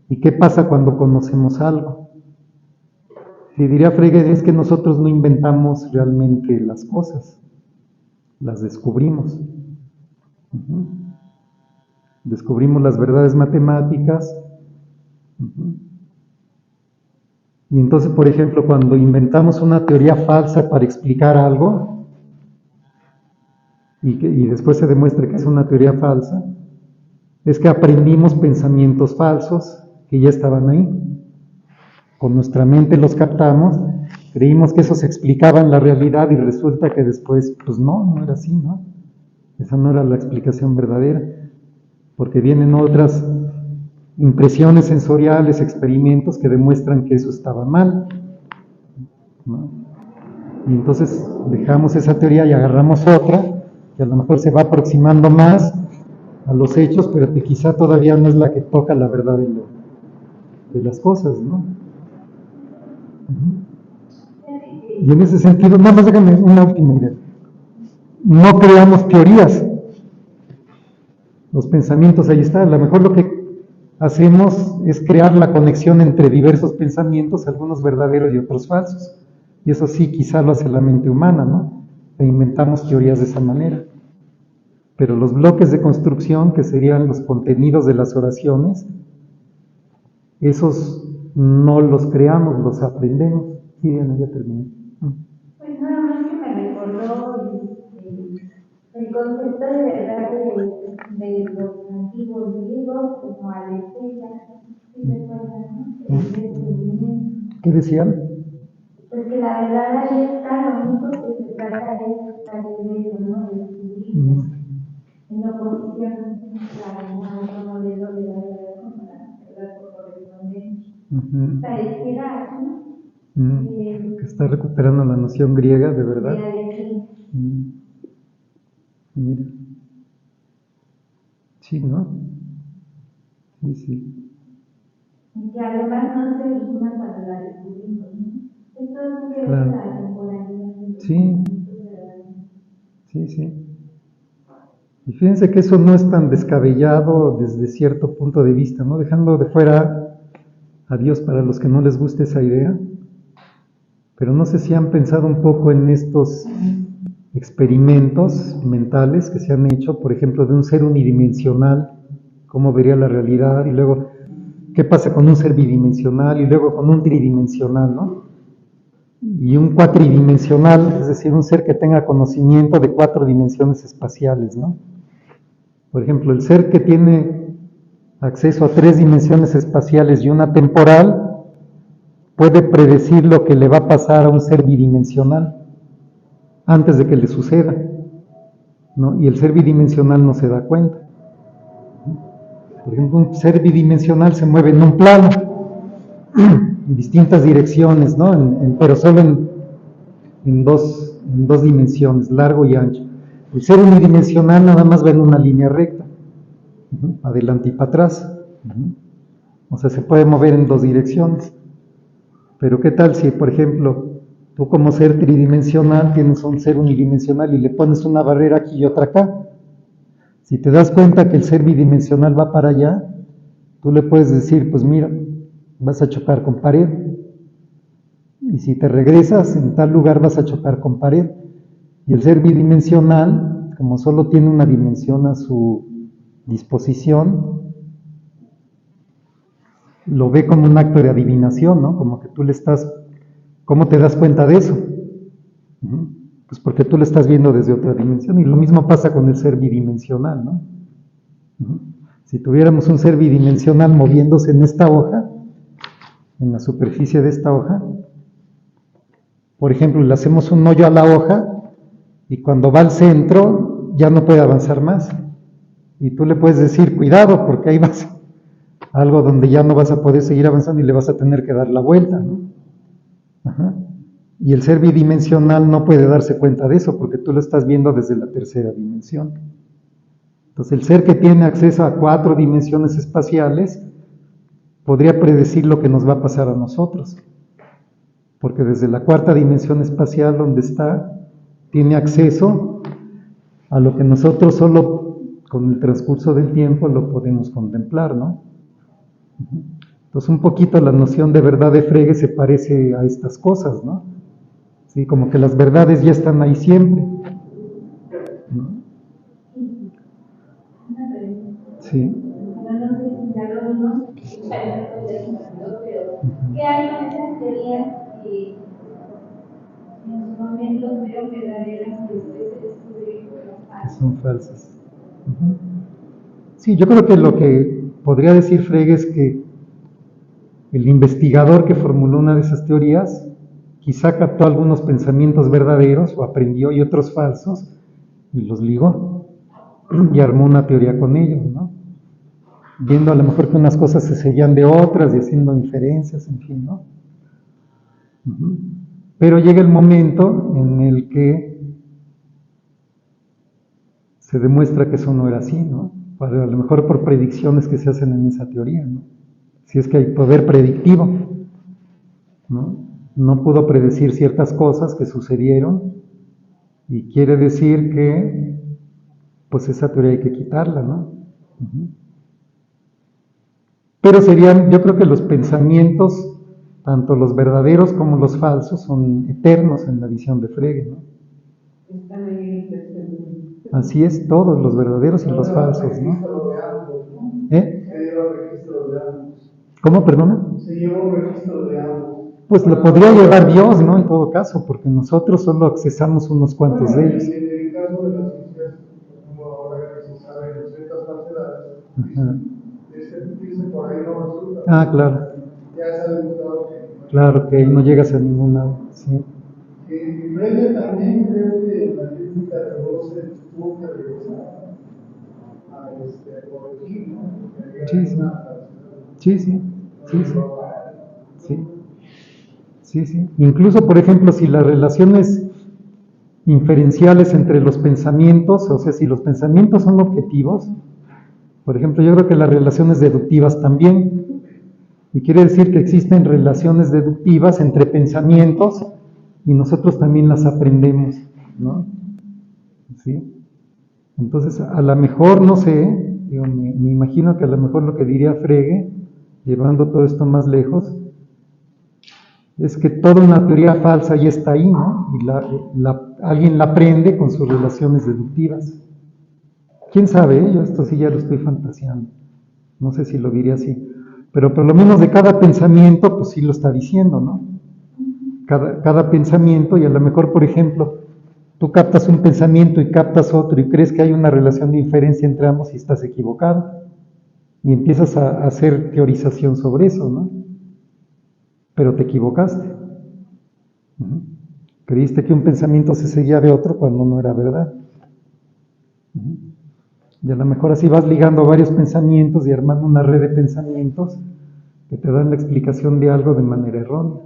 ¿Y qué pasa cuando conocemos algo? Si diría Frege, es que nosotros no inventamos realmente las cosas, las descubrimos. Descubrimos las verdades matemáticas. Y entonces, por ejemplo, cuando inventamos una teoría falsa para explicar algo, y después se demuestra que es una teoría falsa, es que aprendimos pensamientos falsos que ya estaban ahí. Con nuestra mente los captamos, creímos que esos explicaban la realidad y resulta que después, pues no era así, ¿no? Esa no era la explicación verdadera, porque vienen otras impresiones sensoriales, experimentos que demuestran que eso estaba mal, ¿no? Y entonces dejamos esa teoría y agarramos otra, que a lo mejor se va aproximando más a los hechos, pero que quizá todavía no es la que toca la verdad de las cosas, ¿no? Y en ese sentido, nada más déjame una última idea. No creamos teorías. Los pensamientos ahí están. A lo mejor lo que hacemos es crear la conexión entre diversos pensamientos, algunos verdaderos y otros falsos. Y eso sí, quizá lo hace la mente humana, ¿no? E inventamos teorías de esa manera. Pero los bloques de construcción, que serían los contenidos de las oraciones, esos no los creamos, los aprendemos. Sí, Diana, ya terminé. Pues nada más que me recordó el concepto de verdad de los antiguos griegos como aletheia, ¿sí recuerdan, no? El descubrimiento. ¿Qué decían? Pues que la verdad ahí está, lo único que se trata es estar en eso, ¿no? De descubrir, en oposición a otro modelo de la verdad como la verdad por correspondencia. Pareciera, ¿no? Que está recuperando la noción griega, de verdad. Mira. Sí, ¿no? Sí, sí. Y que además no se origina cuando la descubrimos, ¿no? Esto es que Claro. es la temporalidad. Sí. Sí, sí. Y fíjense que eso no es tan descabellado desde cierto punto de vista, ¿no? Dejando de fuera a Dios para los que no les guste esa idea. Pero no sé si han pensado un poco en estos experimentos mentales que se han hecho, por ejemplo, de un ser unidimensional cómo vería la realidad, y luego qué pasa con un ser bidimensional, y luego con un tridimensional, ¿no? Y un cuatridimensional, es decir, un ser que tenga conocimiento de 4 dimensiones espaciales, ¿no? Por ejemplo, el ser que tiene acceso a 3 dimensiones espaciales y una temporal, puede predecir lo que le va a pasar a un ser bidimensional antes de que le suceda, ¿no? Y el ser bidimensional no se da cuenta. Por ejemplo, un ser bidimensional se mueve en un plano, en distintas direcciones, ¿no? Pero solo en dos dimensiones, largo y ancho. El ser unidimensional nada más va en una línea recta, adelante y para atrás. O sea, se puede mover en 2 direcciones. Pero ¿qué tal si, por ejemplo, tú como ser tridimensional tienes un ser unidimensional y le pones una barrera aquí y otra acá? Si te das cuenta que el ser bidimensional va para allá, tú le puedes decir, pues mira, vas a chocar con pared. Y si te regresas, en tal lugar vas a chocar con pared. Y el ser bidimensional, como solo tiene una dimensión a su disposición, lo ve como un acto de adivinación, ¿no? Como que tú le estás... ¿Cómo te das cuenta de eso? Pues porque tú lo estás viendo desde otra dimensión, y lo mismo pasa con el ser bidimensional, ¿no? Si tuviéramos un ser bidimensional moviéndose en esta hoja, en la superficie de esta hoja, por ejemplo, le hacemos un hoyo a la hoja, y cuando va al centro ya no puede avanzar más, y tú le puedes decir, cuidado, porque ahí vas a algo donde ya no vas a poder seguir avanzando y le vas a tener que dar la vuelta, ¿no? Y el ser bidimensional no puede darse cuenta de eso, porque tú lo estás viendo desde la tercera dimensión. Entonces, el ser que tiene acceso a 4 dimensiones espaciales podría predecir lo que nos va a pasar a nosotros, porque desde la 4ª dimensión espacial donde está, tiene acceso a lo que nosotros solo con el transcurso del tiempo lo podemos contemplar, ¿no? Entonces, un poquito la noción de verdad de Frege se parece a estas cosas, ¿no? Sí, como que las verdades ya están ahí siempre, ¿no? Sí. No sé si ya lo vimos, pero ¿qué hay con esas teorías que en su momento fueron verdaderas y después se descubrieron que eran falsas? Son falsas. Sí, yo creo que lo que podría decir Frege es que el investigador que formuló una de esas teorías quizá captó algunos pensamientos verdaderos o aprendió y otros falsos y los ligó y armó una teoría con ellos, ¿no? Viendo a lo mejor que unas cosas se seguían de otras y haciendo inferencias, en fin, ¿no? Pero llega el momento en el que se demuestra que eso no era así, ¿no? A lo mejor por predicciones que se hacen en esa teoría, ¿no? Si es que hay poder predictivo, ¿no? No pudo predecir ciertas cosas que sucedieron y quiere decir que pues esa teoría hay que quitarla, ¿no? Pero yo creo que los pensamientos, tanto los verdaderos como los falsos, son eternos en la visión de Frege, ¿no? Así es, todos, los verdaderos y los falsos, ¿no? ¿Cómo, perdona? Se lleva un registro de ambos. Pues lo podría llevar Dios, ¿no? En todo caso, porque nosotros solo accesamos unos cuantos de ellos. En el caso de las ciencias, como ahora que se sabe ciertas falsedades, dice por ahí no resulta. Ah, claro. Ya se ha demostrado que. Claro, que ahí no llegas a ningún lado, sí. Frege también creo que la crítica de Rose tuvo que regresar a corregir, ¿no? Sí, sí. Sí, sí. Sí, sí. Sí. Sí, sí. Incluso, por ejemplo, si las relaciones inferenciales entre los pensamientos, o sea, si los pensamientos son objetivos, por ejemplo, yo creo que las relaciones deductivas también, y quiere decir que existen relaciones deductivas entre pensamientos y nosotros también las aprendemos, ¿no? ¿Sí? Entonces, a lo mejor, no sé, me imagino que a lo mejor lo que diría Frege, llevando todo esto más lejos, es que toda una teoría falsa ya está ahí, ¿no? Y alguien la aprende con sus relaciones deductivas. ¿Quién sabe? Yo esto sí ya lo estoy fantaseando. No sé si lo diría así, pero por lo menos de cada pensamiento, pues sí lo está diciendo, ¿no? Cada pensamiento, y a lo mejor, por ejemplo, tú captas un pensamiento y captas otro y crees que hay una relación de inferencia entre ambos y estás equivocado. Y empiezas a hacer teorización sobre eso, ¿no? Pero te equivocaste. Creíste que un pensamiento se seguía de otro cuando no era verdad. Y a lo mejor así vas ligando varios pensamientos y armando una red de pensamientos que te dan la explicación de algo de manera errónea.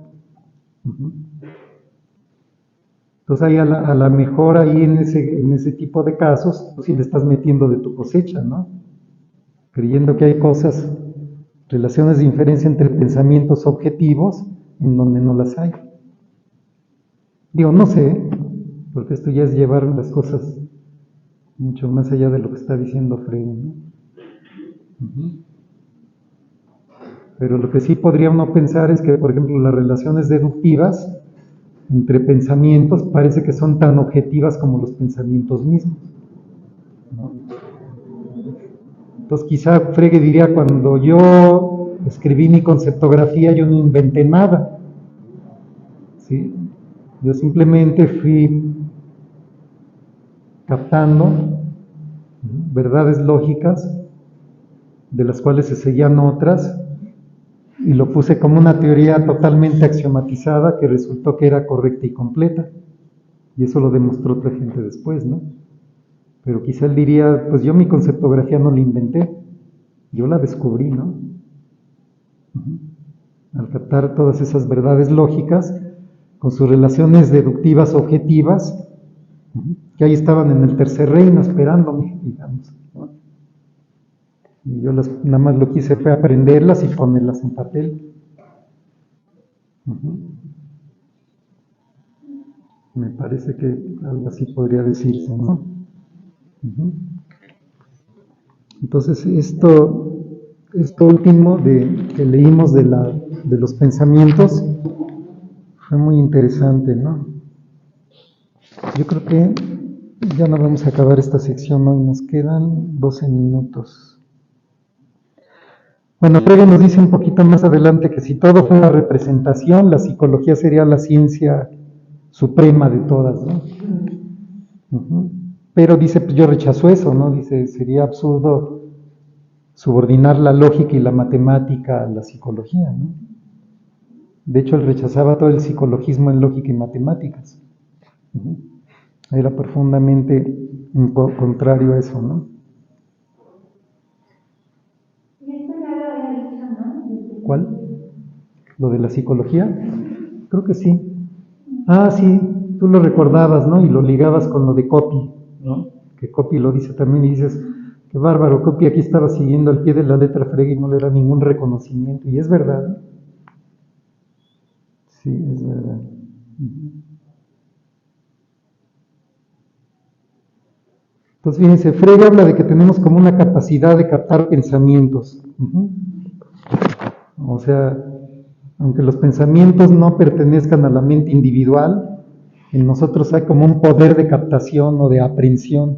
Entonces ahí a la mejor ahí en ese tipo de casos, tú sí le estás metiendo de tu cosecha, ¿no? Creyendo que hay cosas, relaciones de inferencia entre pensamientos objetivos en donde no las hay. Digo, no sé, porque esto ya es llevar las cosas mucho más allá de lo que está diciendo Frege, ¿no? Pero lo que sí podría uno pensar es que, por ejemplo, las relaciones deductivas entre pensamientos parece que son tan objetivas como los pensamientos mismos, ¿no? Entonces quizá Frege diría, cuando yo escribí mi conceptografía yo no inventé nada, ¿sí? Yo simplemente fui captando verdades lógicas de las cuales se seguían otras y lo puse como una teoría totalmente axiomatizada que resultó que era correcta y completa, y eso lo demostró otra gente después, ¿no? Pero quizá él diría, pues yo mi conceptografía no la inventé, yo la descubrí, ¿no? Al captar todas esas verdades lógicas con sus relaciones deductivas objetivas, que ahí estaban en el tercer reino esperándome, digamos, ¿no? Y yo nada más lo que hice fue aprenderlas y ponerlas en papel. Me parece que algo así podría decirse, ¿no? Entonces esto último que leímos de los pensamientos fue muy interesante, ¿no? Yo creo que ya no vamos a acabar esta sección hoy, nos quedan 12 minutos. Bueno, Frege nos dice un poquito más adelante que si todo fuera representación, la psicología sería la ciencia suprema de todas, ¿no? Pero dice, pues yo rechazo eso, ¿no? Dice, sería absurdo subordinar la lógica y la matemática a la psicología, ¿no? De hecho, él rechazaba todo el psicologismo en lógica y matemáticas. Era profundamente contrario a eso, ¿no? Y esto ya lo había dicho, ¿no? ¿Cuál? ¿Lo de la psicología? Creo que sí. Ah, sí, tú lo recordabas, ¿no? Y lo ligabas con lo de Coppi, ¿no? Que Coppi lo dice también y dices, qué bárbaro, Coppi aquí estaba siguiendo al pie de la letra Frege y no le da ningún reconocimiento. Y es verdad, ¿eh? Sí, es verdad. Entonces, fíjense, Frege habla de que tenemos como una capacidad de captar pensamientos. O sea, aunque los pensamientos no pertenezcan a la mente individual, en nosotros hay como un poder de captación o de aprehensión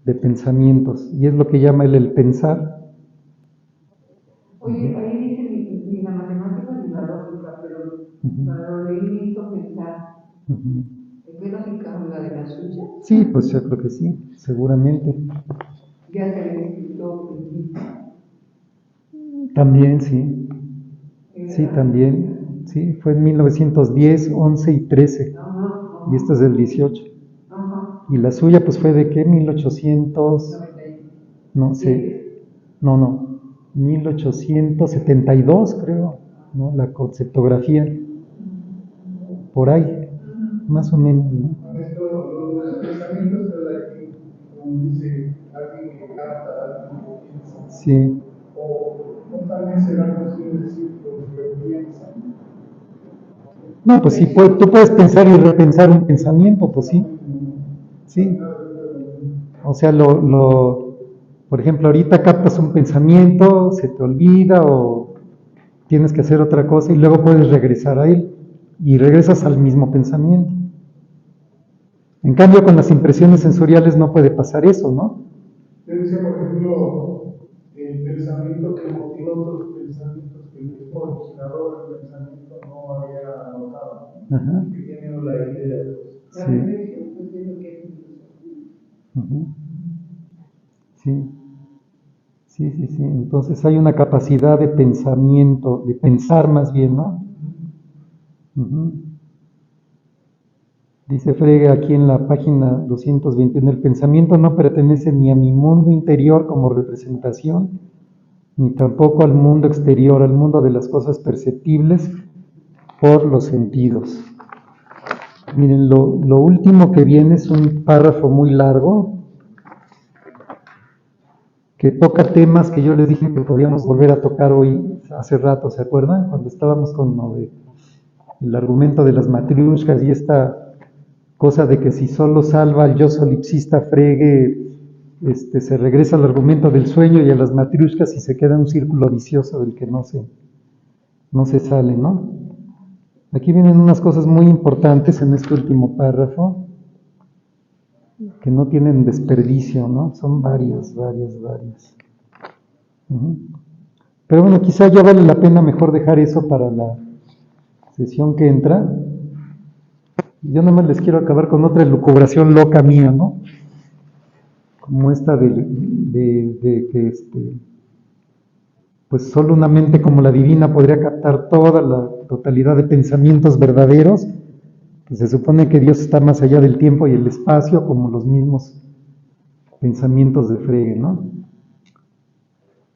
de pensamientos, y es lo que llama él el pensar. Oye, ahí dice ni la matemática ni la lógica, pero para lo leí me hizo pensar. ¿Es lógica la de la suya? Sí, pues yo creo que sí, seguramente. Ya se había escrito También, sí. Sí, también. Sí, fue en 1910, 11 y 13. Y esto es del 18. Y la suya, pues fue de qué, 1800. No sé. No. 1872, creo, ¿no? La conceptografía. Por ahí, más o menos, ¿no? Los pensamientos como dice alguien que capta, alguien que piensa. Sí. O también será posible decir lo que piensa. No, pues sí, tú puedes pensar y repensar un pensamiento, pues sí. Sí. O sea, por ejemplo, ahorita captas un pensamiento, se te olvida o tienes que hacer otra cosa y luego puedes regresar a él y regresas al mismo pensamiento. En cambio, con las impresiones sensoriales no puede pasar eso, ¿no? Yo decía, por ejemplo, el pensamiento que motiva otros pensamientos que el mismo originador del pensamiento no había notado, Ajá. que tiene la idea. La Sí. reflexión, pues es lo que es filosofía. Ujú. Sí. Sí, sí, sí. Entonces hay una capacidad de pensamiento, de pensar más bien, ¿no? Ujú. Dice Frege aquí en la página 221, el pensamiento no pertenece ni a mi mundo interior como representación, ni tampoco al mundo exterior, al mundo de las cosas perceptibles por los sentidos. Miren, lo último que viene es un párrafo muy largo que toca temas que yo les dije que podíamos volver a tocar hoy, hace rato, ¿se acuerdan? Cuando estábamos con lo de el argumento de las matriushkas y esta cosa de que si solo salva al yo solipsista Frege, se regresa al argumento del sueño y a las matriushkas y se queda un círculo vicioso del que no se sale, ¿no? Aquí vienen unas cosas muy importantes en este último párrafo que no tienen desperdicio, ¿no? Son varias. Uh-huh. Pero bueno, quizá ya vale la pena mejor dejar eso para la sesión que entra. Yo nada más les quiero acabar con otra elucubración loca mía, ¿no? Como esta de que pues solo una mente como la divina podría captar toda la totalidad de pensamientos verdaderos. Pues se supone que Dios está más allá del tiempo y el espacio, como los mismos pensamientos de Frege, ¿no?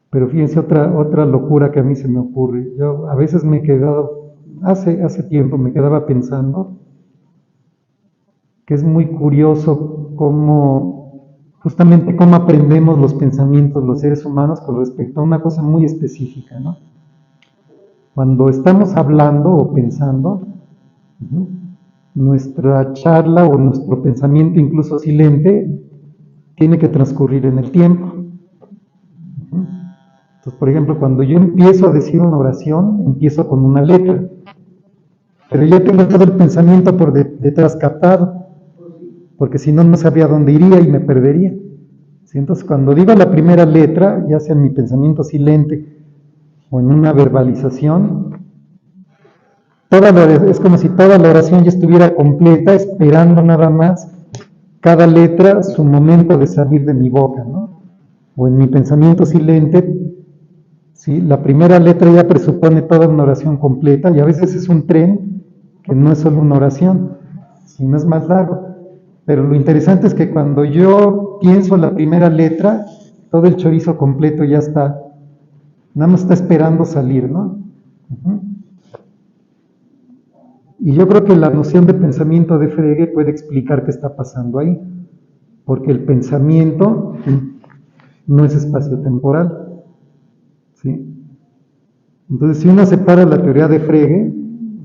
Pero fíjense otra locura que a mí se me ocurre. Yo a veces me he quedado, hace tiempo me quedaba pensando que es muy curioso justamente cómo aprendemos los pensamientos los seres humanos con respecto a una cosa muy específica, ¿no? Cuando estamos hablando o pensando, ¿no?, nuestra charla o nuestro pensamiento, incluso silente, tiene que transcurrir en el tiempo. Entonces, por ejemplo, cuando yo empiezo a decir una oración, empiezo con una letra, pero ya tengo todo el pensamiento por detrás captado, porque si no, no sabía dónde iría y me perdería. ¿Sí? Entonces, cuando digo la primera letra, ya sea en mi pensamiento silente o en una verbalización, es como si toda la oración ya estuviera completa, esperando nada más cada letra su momento de salir de mi boca, ¿no? O en mi pensamiento silente, ¿sí?, la primera letra ya presupone toda una oración completa, y a veces es un tren que no es solo una oración, sino es más largo. Pero lo interesante es que cuando yo pienso la primera letra, todo el chorizo completo ya está, nada más está esperando salir, ¿no? Uh-huh. Y yo creo que la noción de pensamiento de Frege puede explicar qué está pasando ahí, porque el pensamiento no es espacio-temporal, ¿sí? Entonces, si uno separa la teoría de Frege,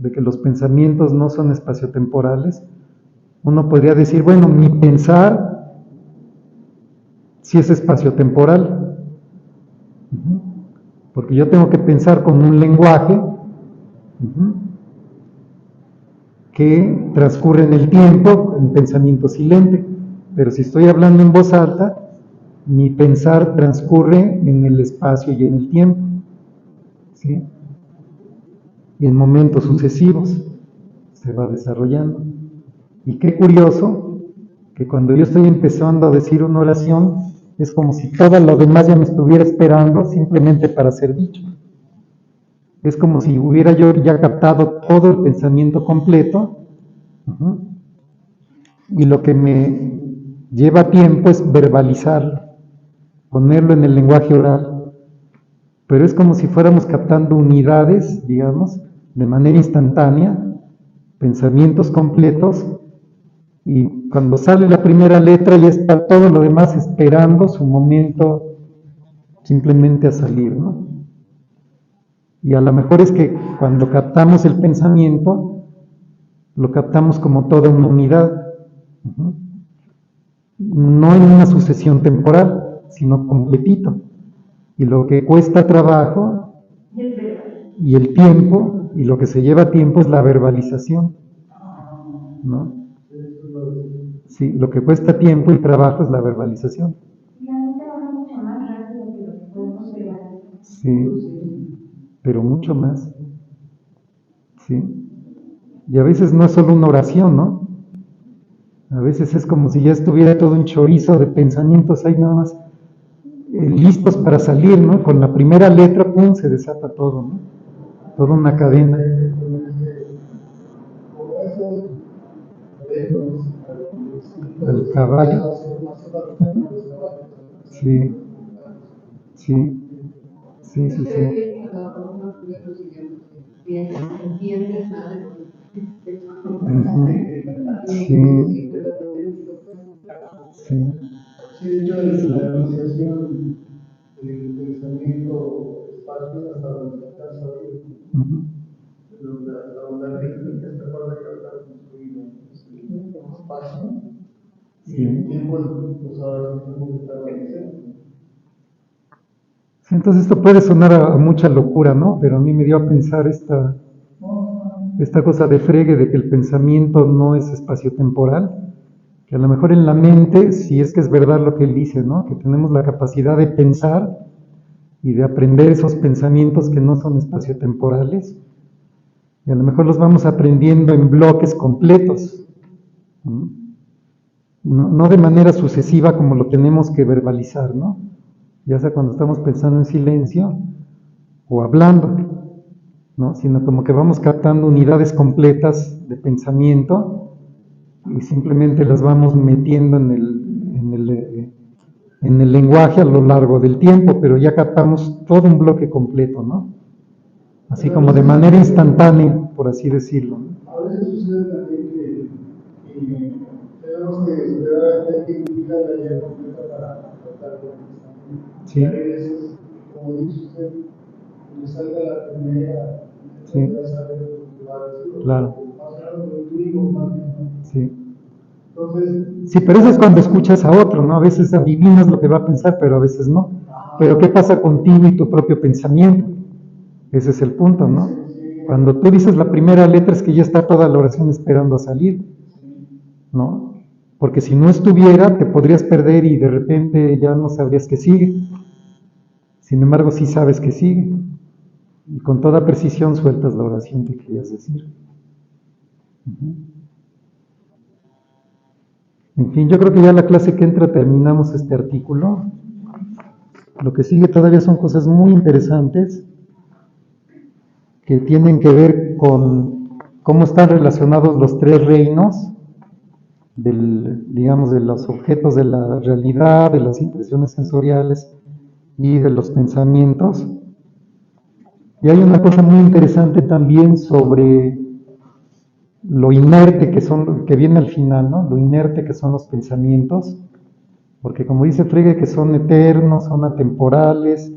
de que los pensamientos no son espaciotemporales, uno podría decir, bueno, mi pensar sí es espaciotemporal, porque yo tengo que pensar con un lenguaje que transcurre en el tiempo, en pensamiento silente, pero si estoy hablando en voz alta, mi pensar transcurre en el espacio y en el tiempo, ¿sí?, y en momentos sucesivos se va desarrollando. Y qué curioso que cuando yo estoy empezando a decir una oración, es como si todo lo demás ya me estuviera esperando simplemente para ser dicho. Es como si hubiera yo ya captado todo el pensamiento completo, y lo que me lleva tiempo es verbalizarlo, ponerlo en el lenguaje oral. Pero es como si fuéramos captando unidades, digamos, de manera instantánea, pensamientos completos, y cuando sale la primera letra ya está todo lo demás esperando su momento simplemente a salir, ¿no? Y a lo mejor es que cuando captamos el pensamiento, lo captamos como toda una unidad, no en una sucesión temporal, sino completito. Y lo que cuesta trabajo y el tiempo, y lo que se lleva tiempo es la verbalización, ¿no? Sí, lo que cuesta tiempo y trabajo es la verbalización. La mente va mucho más rápido que lo que podemos Sí, pero mucho más. Sí. Y a veces no es solo una oración, ¿no? A veces es como si ya estuviera todo un chorizo de pensamientos ahí nada más listos para salir, ¿no? Con la primera letra, pum, se desata todo, ¿no? Toda una cadena. Al caballo. Sí, sí, sí, sí, sí. Ujú. Sí, sí. Sí, de hecho, la iniciación del pensamiento espacio hasta donde alcanza Ujú. la onda rítmica, esta cosa que está construida en el espacio, y el tiempo, pues ahora sí tenemos que estar organizando. Sí, entonces esto puede sonar a mucha locura, ¿no? Pero a mí me dio a pensar esta cosa de Frege de que el pensamiento no es espaciotemporal, que a lo mejor en la mente, si es que es verdad lo que él dice, ¿no? Que tenemos la capacidad de pensar y de aprender esos pensamientos que no son espaciotemporales, y a lo mejor los vamos aprendiendo en bloques completos, ¿no? No de manera sucesiva como lo tenemos que verbalizar, ¿no? Ya sea cuando estamos pensando en silencio o hablando, ¿no? Sino como que vamos captando unidades completas de pensamiento y simplemente las vamos metiendo en el lenguaje a lo largo del tiempo, pero ya captamos todo un bloque completo, ¿no? Así como de manera instantánea, por así decirlo, ¿no? A veces sucede también que tenemos que esperar a que indica la idea completa para tratar de pensamiento. Sí. Y hay veces, como dice usted, que le salga la primera, Sí. ya sabe lo que va a decir, Claro. más claro, lo intuimos más bien, ¿no? Sí. Entonces, Sí, pero eso es cuando escuchas a otro, ¿no? A veces adivinas lo que va a pensar, pero a veces no. Pero ¿qué pasa contigo y tu propio pensamiento? Ese es el punto, ¿no? Cuando tú dices la primera letra es que ya está toda la oración esperando a salir, ¿no? Porque si no estuviera, te podrías perder y de repente ya no sabrías que sigue. Sin embargo, sí sabes que sigue. Y con toda precisión sueltas la oración que querías decir. Uh-huh. En fin, yo creo que ya la clase que entra terminamos este artículo. Lo que sigue todavía son cosas muy interesantes que tienen que ver con cómo están relacionados los tres reinos digamos, de los objetos de la realidad, de las impresiones sensoriales y de los pensamientos. Y hay una cosa muy interesante también sobre lo inerte que viene al final, ¿no? Lo inerte que son los pensamientos, porque como dice Frege que son eternos, son atemporales,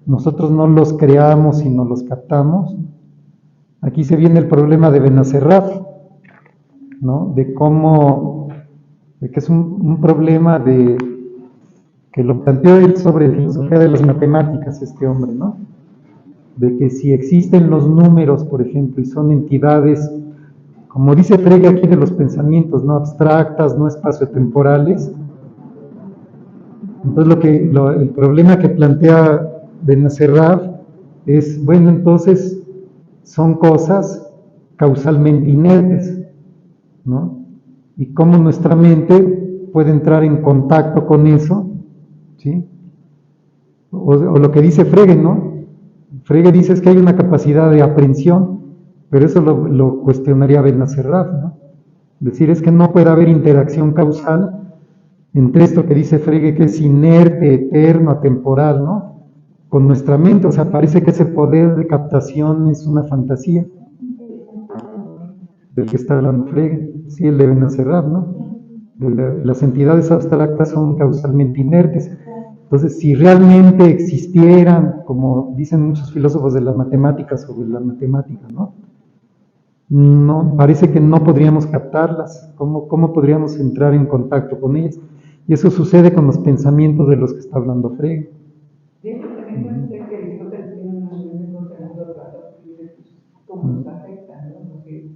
nosotros no los creamos sino los captamos. Aquí se viene el problema de Benacerraf, ¿no? De que es un problema que lo planteó él sobre la filosofía de las matemáticas, este hombre, ¿no? De que si existen los números, por ejemplo, y son entidades, como dice Frege aquí de los pensamientos, no abstractas, no espaciotemporales, entonces el problema que plantea Benacerraf es, bueno, entonces son cosas causalmente inertes, ¿no? Y cómo nuestra mente puede entrar en contacto con eso, ¿sí? O lo que dice Frege, ¿no? Frege dice es que hay una capacidad de aprehensión, pero eso lo cuestionaría Benacerraf, ¿no? Decir es que no puede haber interacción causal entre esto que dice Frege que es inerte, eterno, atemporal, ¿no? Con nuestra mente, o sea, parece que ese poder de captación es una fantasía del que está hablando Frege, sí, el de Benacerraf, ¿no? Las entidades abstractas son causalmente inertes. Entonces, si realmente existieran, como dicen muchos filósofos de las matemáticas sobre la matemática, ¿no? No, parece que no podríamos captarlas. ¿Cómo podríamos entrar en contacto con ellas? Y eso sucede con los pensamientos de los que está hablando Frege. De hecho, también puede ser que Aristóteles tiene una noción de contenedor de ratos, cómo nos afecta, ¿no? Porque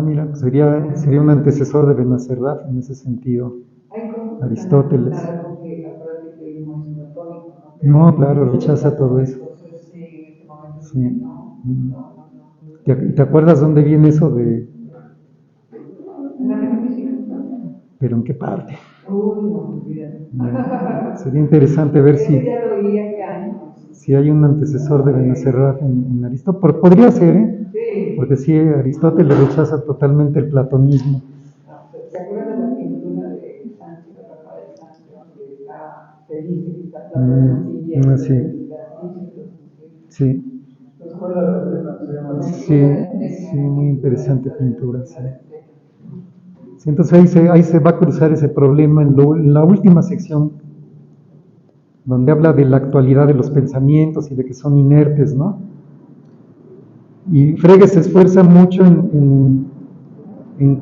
mira, pues sería un antecesor de Benacerraf en ese sentido. hay cosas Aristóteles. que acuérdate que no es platónico, ¿no? No, claro, rechaza todo eso. Entonces, en este momento, Sí. no. ¿Te acuerdas dónde viene eso de, En la metafísica. pero en qué parte? Uy, no, olvídate. Sería interesante ver Eso ya lo oí acá, ¿no? si hay un antecesor de Benacerraf en Aristóteles. Podría ser, ¿eh? Sí. Porque sí, Aristóteles rechaza totalmente el platonismo. ¿Se acuerdan de la pintura de Sánchez, de Rafael Sánchez, donde está feliz y está hablando Sí, sí, ¿Te acuerdas de la se llama? sí, muy interesante pintura, sí. Sí, entonces ahí se va a cruzar ese problema en la última sección, donde habla de la actualidad de los pensamientos y de que son inertes, ¿no? Y Frege se esfuerza mucho en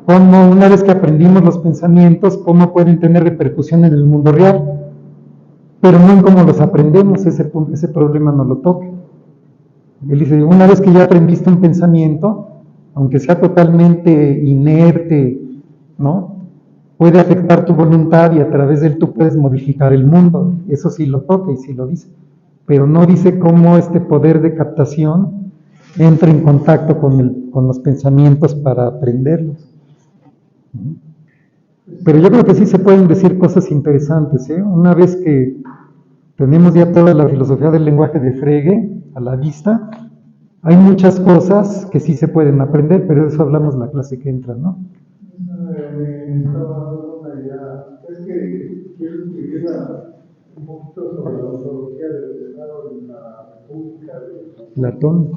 cómo, una vez que aprendimos los pensamientos, cómo pueden tener repercusión en el mundo real, pero no en cómo los aprendemos, ese problema no lo toca. Él dice, una vez que ya aprendiste un pensamiento, aunque sea totalmente inerte, ¿no? Puede afectar tu voluntad y a través de él tú puedes modificar el mundo. Eso sí lo toca y sí lo dice. Pero no dice cómo este poder de captación entra en contacto con los pensamientos para aprenderlos. Pero yo creo que sí se pueden decir cosas interesantes, ¿eh? Una vez que tenemos ya toda la filosofía del lenguaje de Frege a la vista, hay muchas cosas que sí se pueden aprender, pero de eso hablamos la clase que entra, ¿no? Me estaba dando una idea. Es que quiero escribir un poquito sobre la ontología del Estado en la República de Platón.